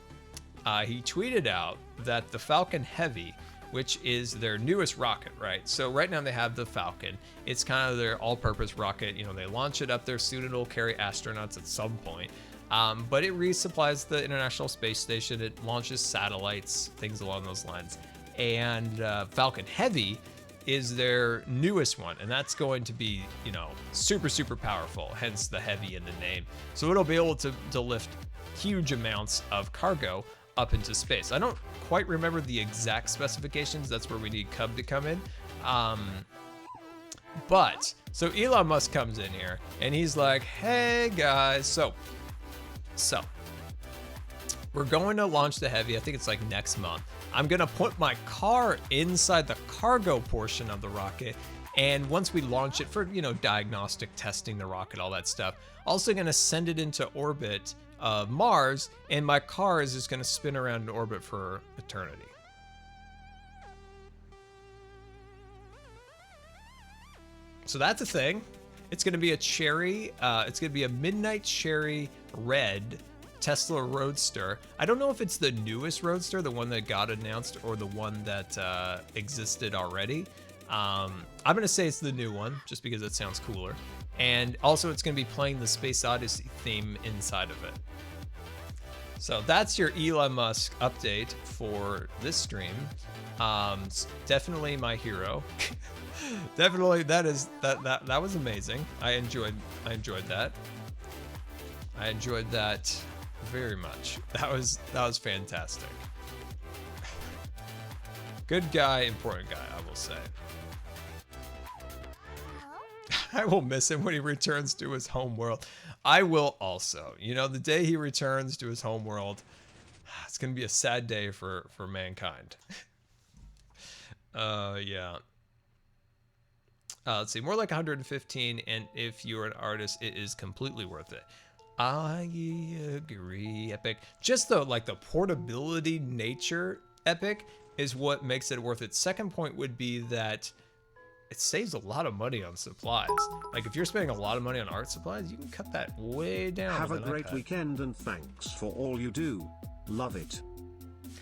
he tweeted out that the Falcon Heavy, which is their newest rocket, right? So right now they have the Falcon. It's kind of their all-purpose rocket. You know, they launch it up there, soon it'll carry astronauts at some point. But it resupplies the International Space Station. It launches satellites, things along those lines. And Falcon Heavy is their newest one, and that's going to be, you know, super, super powerful, hence the heavy in the name. So it'll be able to lift huge amounts of cargo up into space. I don't quite remember the exact specifications. That's where we need Cub to come in. But so Elon Musk comes in here and he's like, hey guys, so we're going to launch the Heavy. I think it's like next month. I'm gonna put my car inside the cargo portion of the rocket, and once we launch it for, you know, diagnostic testing the rocket, all that stuff, also gonna send it into orbit of Mars, and my car is just gonna spin around in orbit for eternity. So that's a thing. It's gonna be a cherry, it's gonna be a midnight cherry red Tesla Roadster. I don't know if it's the newest Roadster, the one that got announced, or the one that existed already. I'm gonna say it's the new one, just because it sounds cooler. And also it's gonna be playing the Space Odyssey theme inside of it. So that's your Elon Musk update for this stream. It's definitely my hero. Definitely, that was amazing. I enjoyed that. I enjoyed that very much. That was fantastic. Good guy, important guy, I will say. I will miss him when he returns to his home world. I will also. You know, the day he returns to his home world, it's gonna be a sad day for mankind. Yeah. Let's see, more like 115, and if you're an artist, it is completely worth it. I agree, Epic. Just the portability nature, Epic, is what makes it worth it. Second point would be that it saves a lot of money on supplies. Like if you're spending a lot of money on art supplies, you can cut that way down. Have a great weekend and thanks for all you do. Love it.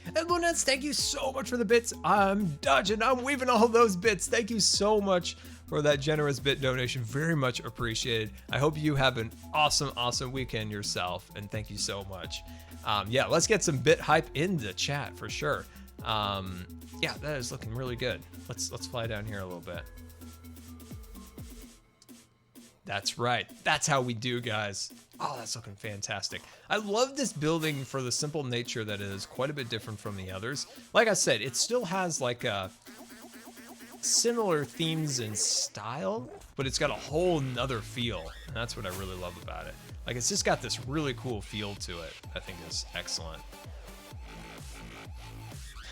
And Lunettes, thank you so much for the bits. I'm dodging, I'm weaving all those bits. Thank you so much for that generous bit donation. Very much appreciated. I hope you have an awesome weekend yourself, and thank you so much. Yeah, let's get some bit hype in the chat for sure. Yeah, that is looking really good. Let's fly down here a little bit. That's right. That's how we do, guys. Oh, that's looking fantastic. I love this building for the simple nature that it is quite a bit different from the others. Like I said, it still has like a similar themes and style, but it's got a whole nother feel. And that's what I really love about it. Like it's just got this really cool feel to it. I think is excellent.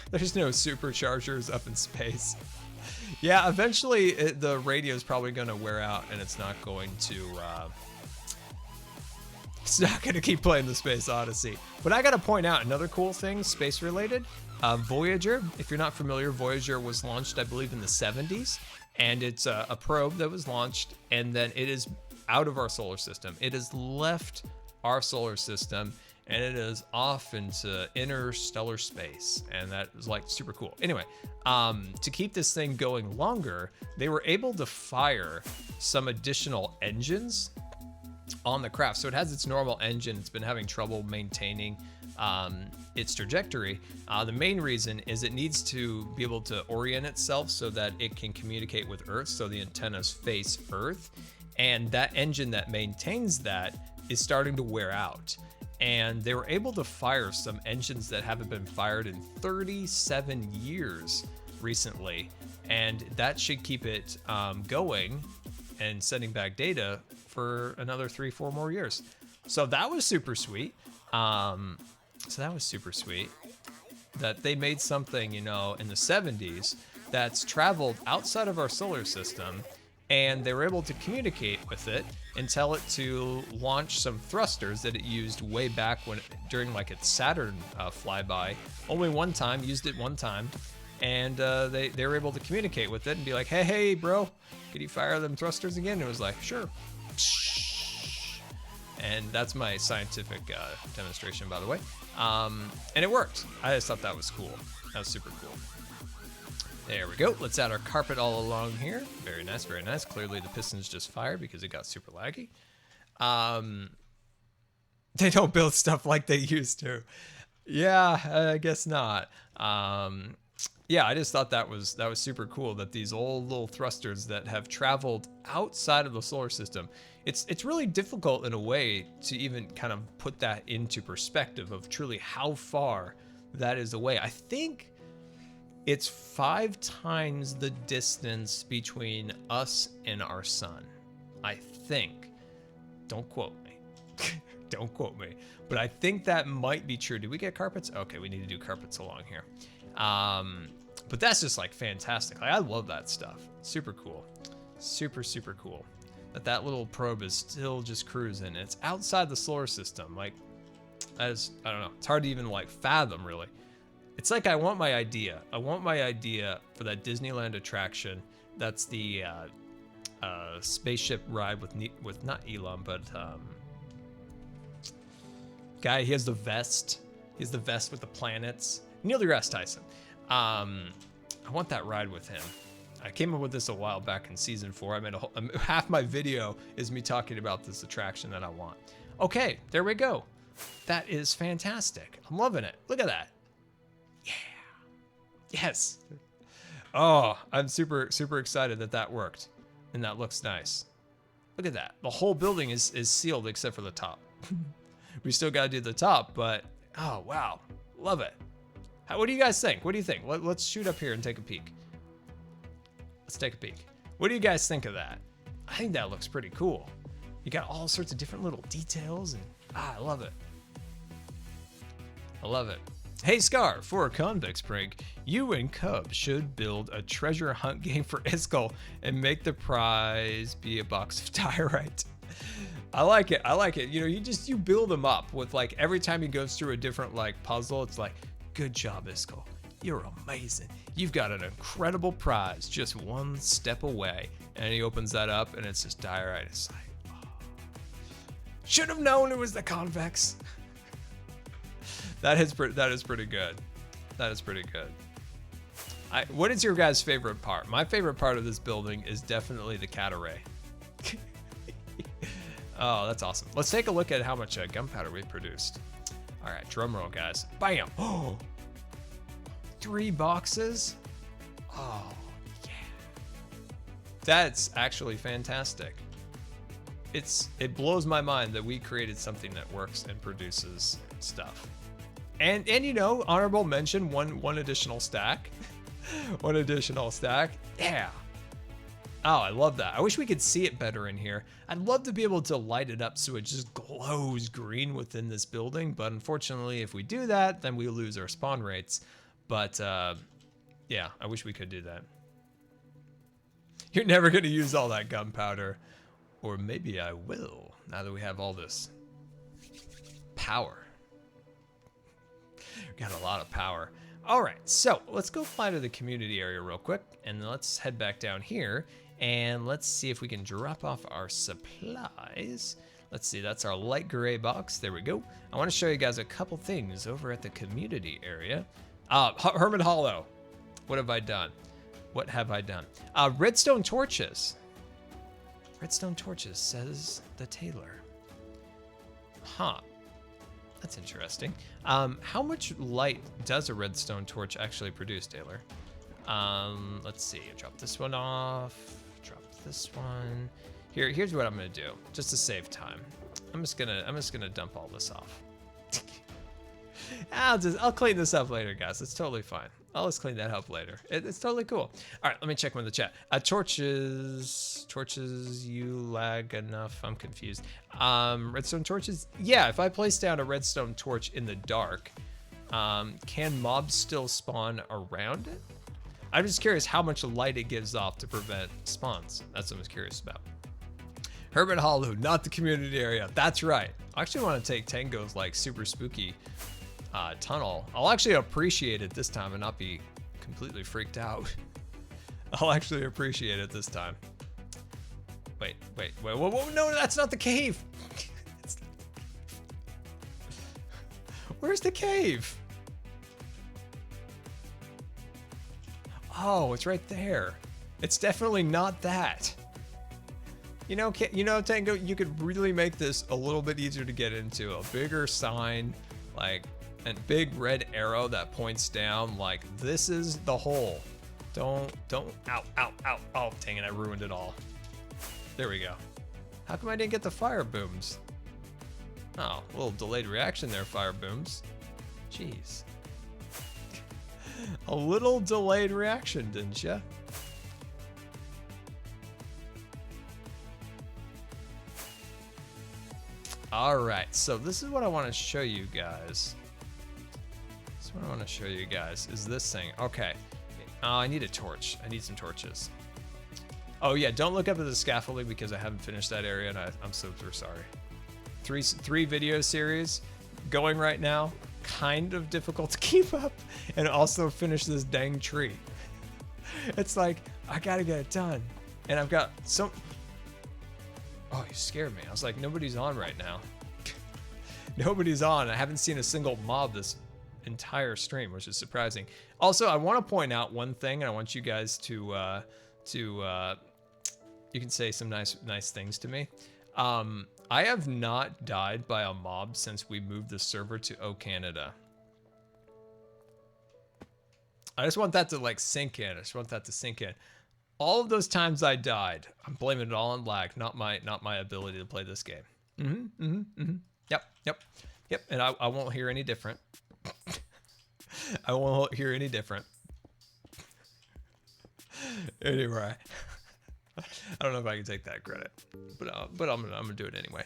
There's no superchargers up in space. Yeah, eventually the radio is probably going to wear out, and it's not going to keep playing the Space Odyssey. But I got to point out another cool thing, space related. Voyager, if you're not familiar, Voyager was launched, I believe, in the 70s, and it's a probe that was launched, and then it is out of our solar system. It has left our solar system, and it is off into interstellar space, and that is like super cool. Anyway, to keep this thing going longer, they were able to fire some additional engines on the craft. So it has its normal engine. It's been having trouble maintaining its trajectory. The main reason is it needs to be able to orient itself so that it can communicate with Earth, so the antennas face Earth, and that engine that maintains that is starting to wear out. And they were able to fire some engines that haven't been fired in 37 years recently, and that should keep it going and sending back data for another 3-4 more years. So that was super sweet. That they made something, you know, in the 70s that's traveled outside of our solar system, and they were able to communicate with it and tell it to launch some thrusters that it used way back during like its Saturn flyby. Only one time, used it one time, and they were able to communicate with it and be like, hey bro, could you fire them thrusters again? And it was like, sure. And that's my scientific demonstration, by the way. And it worked. I just thought that was cool. That was super cool. There we go. Let's add our carpet all along here. Very nice, very nice. Clearly the pistons just fired because it got super laggy. They don't build stuff like they used to. Yeah, I guess not. Yeah, I just thought that was super cool that these old little thrusters that have traveled outside of the solar system. It's really difficult in a way to even kind of put that into perspective of truly how far that is away. I think it's 5 times the distance between us and our sun. I think. Don't quote me. Don't quote me. But I think that might be true. Did we get carpets? Okay, we need to do carpets along here. But that's just like fantastic. Like, I love that stuff. Super cool. Super, super cool. That little probe is still just cruising. It's outside the solar system. Like, that is, I don't know. It's hard to even like fathom, really. It's like I want my idea. I want my idea for that Disneyland attraction. That's the spaceship ride with not Elon, but guy. He has the vest. He has the vest with the planets. Neil deGrasse Tyson. I want that ride with him. I came up with this a while back in season 4. I made half my video is me talking about this attraction that I want. Okay, there we go. That is fantastic. I'm loving it. Look at that. Yeah. Yes. Oh, I'm super, super excited that that worked. And that looks nice. Look at that. The whole building is sealed except for the top. We still got to do the top, but oh, wow. Love it. What do you guys think? What do you think? Let's shoot up here and take a peek. Let's take a peek. What do you guys think of that? I think that looks pretty cool. You got all sorts of different little details, and I love it. I love it. Hey Scar, for a convex prank, you and Cub should build a treasure hunt game for Iskall and make the prize be a box of diorite. I like it. I like it. You know, you build them up with like every time he goes through a different like puzzle, it's like, good job, Iskall. You're amazing. You've got an incredible prize just one step away. And he opens that up and it's just diorite. It's like, oh. Should have known it was the convex. That is pretty good. That is pretty good. What is your guys' favorite part? My favorite part of this building is definitely the cat array. Oh, that's awesome. Let's take a look at how much gunpowder we produced. All right, drum roll, guys. Bam! Oh, 3 boxes? Oh, yeah. That's actually fantastic. It blows my mind that we created something that works and produces stuff. And you know, honorable mention, one additional stack. One additional stack. Yeah. Oh, I love that. I wish we could see it better in here. I'd love to be able to light it up so it just glows green within this building, but unfortunately, if we do that, then we lose our spawn rates. But yeah, I wish we could do that. You're never going to use all that gunpowder. Or maybe I will, now that we have all this power. We got a lot of power. All right, so let's go fly to the community area real quick, and let's head back down here, and let's see if we can drop off our supplies. Let's see, that's our light gray box. There we go. I want to show you guys a couple things over at the community area. Hermit Hollow. What have I done? What have I done? Redstone torches. Redstone torches, says the tailor. Huh. That's interesting. How much light does a redstone torch actually produce, Taylor? Let's see. Drop this one off. Drop this one. Here's what I'm gonna do, just to save time. I'm just gonna dump all this off. I'll clean this up later, guys. It's totally fine. I'll just clean that up later. It's totally cool. All right, let me check with the chat. Torches, you lag enough. I'm confused. Redstone torches. Yeah, if I place down a redstone torch in the dark, can mobs still spawn around it? I'm just curious how much light it gives off to prevent spawns. That's what I'm curious about. Hermit Hollow, not the community area. That's right. I actually want to take Tango's like super spooky tunnel. I'll actually appreciate it this time and not be completely freaked out. I'll actually appreciate it this time. Wait. Whoa, no, that's not the cave. Where's the cave? Oh, it's right there. It's definitely not that. You know, Tango, you could really make this a little bit easier to get into. A bigger sign, like a big red arrow that points down, like this is the hole. Don't, ow, ow, ow, oh, dang it, I ruined it all. There we go. How come I didn't get the fire booms? Oh, a little delayed reaction there, fire booms. Jeez. A little delayed reaction, didn't ya? All right, so this is what I want to show you guys. This is what I want to show you guys, is this thing. Okay, I need a torch. I need some torches. Oh yeah, don't look up at the scaffolding because I haven't finished that area and I'm super sorry. Three video series going right now, kind of difficult to keep up and also finish this dang tree. It's like, I gotta get it done. And I've got some, oh, you scared me. I was like, nobody's on right now. Nobody's on. I haven't seen a single mob this entire stream, which is surprising. Also, I want to point out one thing, and I want you guys to you can say some nice things to me. I have not died by a mob since we moved the server to O Canada. I just want that to like sink in. I just want that to sink in. All of those times I died, I'm blaming it all on lag, not my ability to play this game. Yep. And I won't hear any different. I won't hear any different. Anyway, I don't know if I can take that credit, but I'm gonna do it anyway.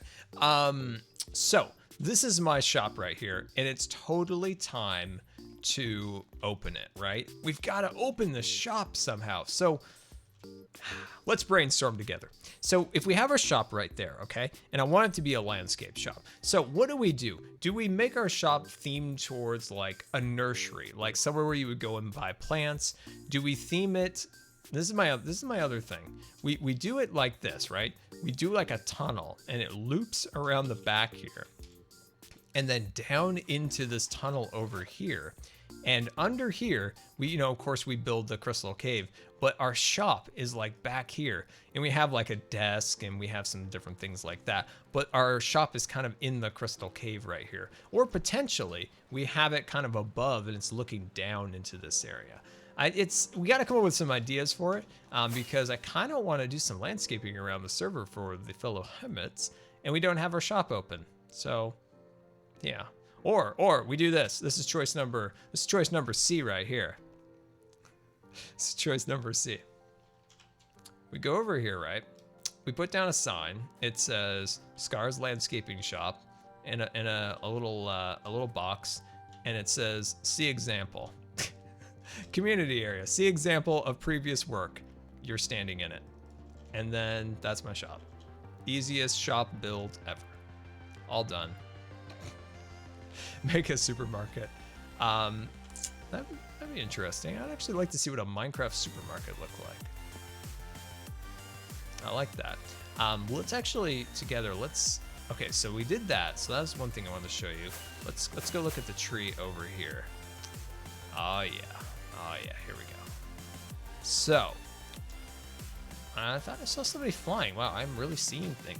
So this is my shop right here, and it's totally time to open it. Right? We've got to open the shop somehow. So let's brainstorm together. So if we have our shop right there, okay, and I want it to be a landscape shop. So what do? Do we make our shop themed towards like a nursery, like somewhere where you would go and buy plants? Do we theme it? This is my other thing. We do it like this, right? We do like a tunnel and it loops around the back here and then down into this tunnel over here. And under here, we, of course we build the crystal cave, but our shop is like back here and we have like a desk and we have some different things like that. But our shop is kind of in the crystal cave right here. Or potentially we have it kind of above and it's looking down into this area. We got to come up with some ideas for it because I kind of want to do some landscaping around the server for the fellow hermits and we don't have our shop open. So yeah. Or we do this. This is choice number C right here. This is choice number C. We go over here, right? We put down a sign. It says Scar's Landscaping Shop in a little box, and it says see example. Community area. See example of previous work. You're standing in it. And then that's my shop. Easiest shop build ever. All done. Make a supermarket. That'd be interesting. I'd actually like to see what a Minecraft supermarket looked like. I like that. Let's actually okay, so we did that. So that's one thing I wanted to show you. Let's go look at the tree over here. Oh yeah, here we go. So, I thought I saw somebody flying. Wow, I'm really seeing things.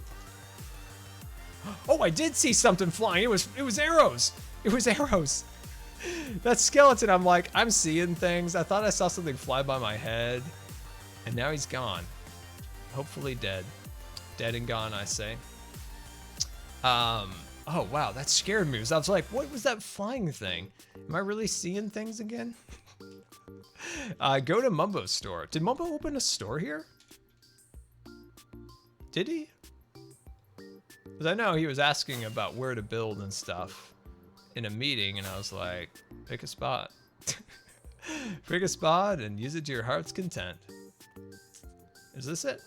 Oh, I did see something flying. It was arrows. It was arrows. That skeleton, I'm seeing things. I thought I saw something fly by my head. And now he's gone. Hopefully dead. Dead and gone, I say. Oh, wow, that scared me. I was like, what was that flying thing? Am I really seeing things again? Go to Mumbo's store. Did Mumbo open a store here? Did he? Because I know he was asking about where to build and stuff in a meeting, and I was like, pick a spot. Pick a spot and use it to your heart's content. Is this it?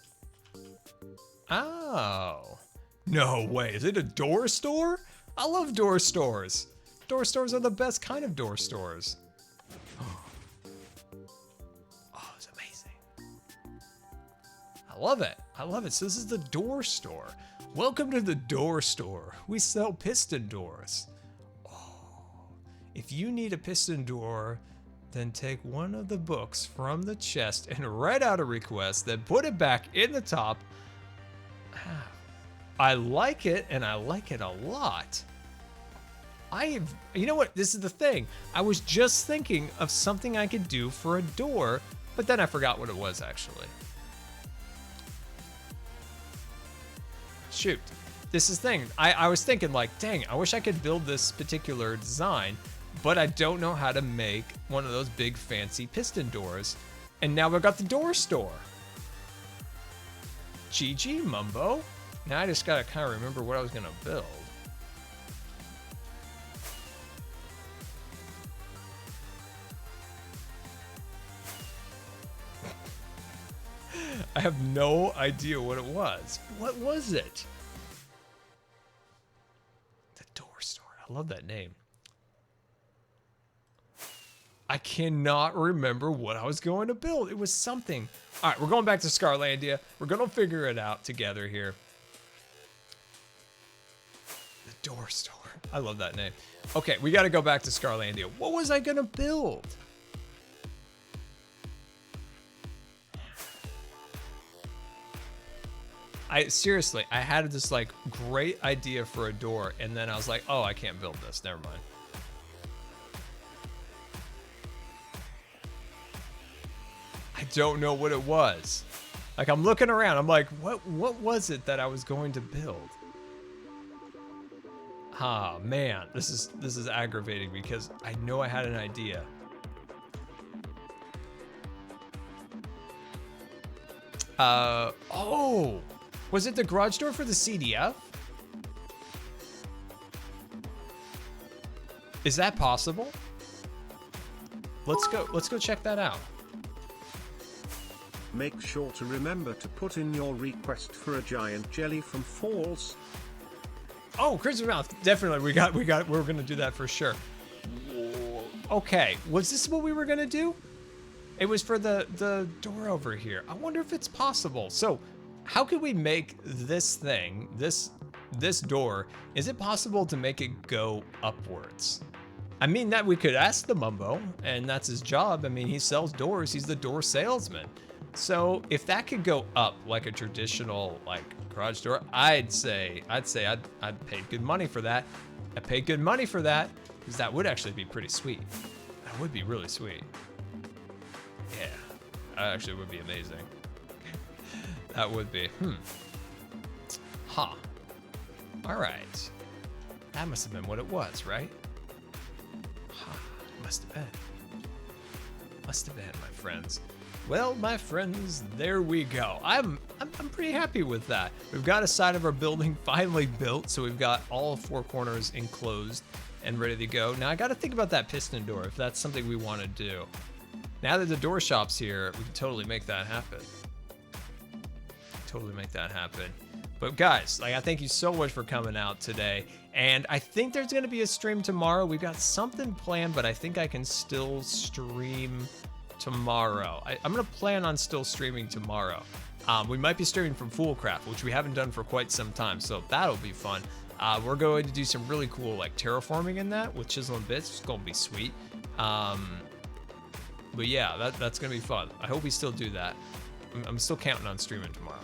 Oh. No way. Is it a door store? I love door stores. Door stores are the best kind of door stores. Oh, it's amazing. I love it. I love it. So this is the door store. Welcome to the door store. We sell piston doors. Oh, If you need a piston door, then take one of the books from the chest and write out a request, then put it back in the top. I like it, and I like it a lot. You know what? This is the thing. I was just thinking of something I could do for a door, but then I forgot what it was actually. Shoot. This is the thing. I was thinking like, dang, I wish I could build this particular design, but I don't know how to make one of those big fancy piston doors. And now we've got the door store. GG, Mumbo. Now I just gotta kind of remember what I was gonna build. I have no idea what it was. What was it? The door store. I love that name. I cannot remember what I was going to build. It was something. All right, we're going back to Scarlandia. We're going to figure it out together here. The door store. I love that name. Okay, we got to go back to Scarlandia. What was I going to build? Seriously, I had this like great idea for a door, and then I was like, oh, I can't build this. Never mind. I don't know what it was. Like, I'm looking around. I'm like, what was it that I was going to build? Ah, man, this is aggravating because I know I had an idea. Oh, was it the garage door for the CDF? Is that possible? Let's go check that out. Make sure to remember to put in your request for a giant jelly from Falls. Oh, Christmas Mouth, definitely. We're gonna do that for sure. Okay, was this what we were gonna do? It was for the door over here. I wonder if it's possible. So, how could we make this thing, this door? Is it possible to make it go upwards? I mean, that we could ask the Mumbo, and that's his job. I mean, he sells doors. He's the door salesman. So if that could go up like a traditional like garage door, I'd say I'd pay good money for that. I'd pay good money for that because that would actually be pretty sweet. That would be really sweet. Yeah, that actually would be amazing. That would be. Huh. All right. That must have been what it was, right? Huh. Must have been. Must have been, my friends. Well, my friends, there we go. I'm pretty happy with that. We've got a side of our building finally built, so we've got all 4 corners enclosed and ready to go. Now I got to think about that piston door if that's something we want to do. Now that the door shop's here, we can totally make that happen. Totally make that happen. But guys, like, I thank you so much for coming out today. And I think there's going to be a stream tomorrow. We've got something planned, but I think I can still stream tomorrow. I'm going to plan on still streaming tomorrow. We might be streaming from Foolcraft, which we haven't done for quite some time, so that'll be fun. We're going to do some really cool like terraforming in that with chisel and bits. It's going to be sweet. But yeah, that's going to be fun. I hope we still do that. I'm still counting on streaming tomorrow.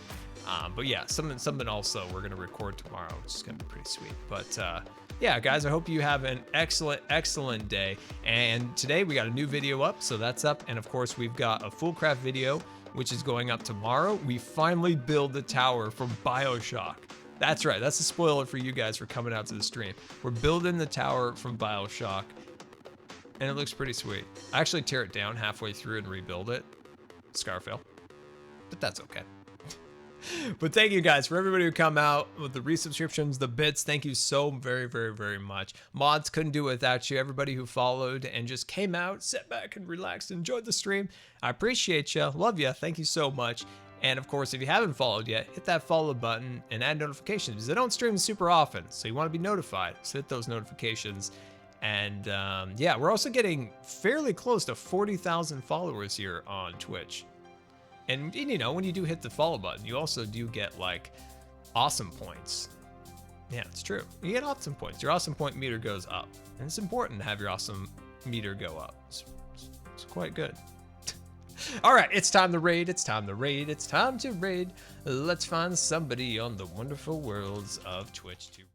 But yeah, something also we're going to record tomorrow, which is going to be pretty sweet. But yeah, guys, I hope you have an excellent day. And today we got a new video up, so that's up. And of course, we've got a Foolcraft video, which is going up tomorrow. We finally build the tower from BioShock. That's right. That's a spoiler for you guys for coming out to the stream. We're building the tower from BioShock, and it looks pretty sweet. I actually tear it down halfway through and rebuild it. Scarfail. But that's okay. But thank you guys for everybody who come out with the resubscriptions, the bits. Thank you so very much. Mods, couldn't do it without you. Everybody who followed and just came out, sat back and relaxed, enjoyed the stream. I appreciate you. Love you. Thank you so much. And of course, if you haven't followed yet, hit that follow button and add notifications because I don't stream super often. So you want to be notified. So hit those notifications. And yeah, we're also getting fairly close to 40,000 followers here on Twitch. And you know, when you do hit the follow button, you also do get like awesome points. Yeah, it's true. You get awesome points. Your awesome point meter goes up. And it's important to have your awesome meter go up. It's quite good. All right, it's time to raid. It's time to raid. It's time to raid. Let's find somebody on the wonderful worlds of Twitch to raid.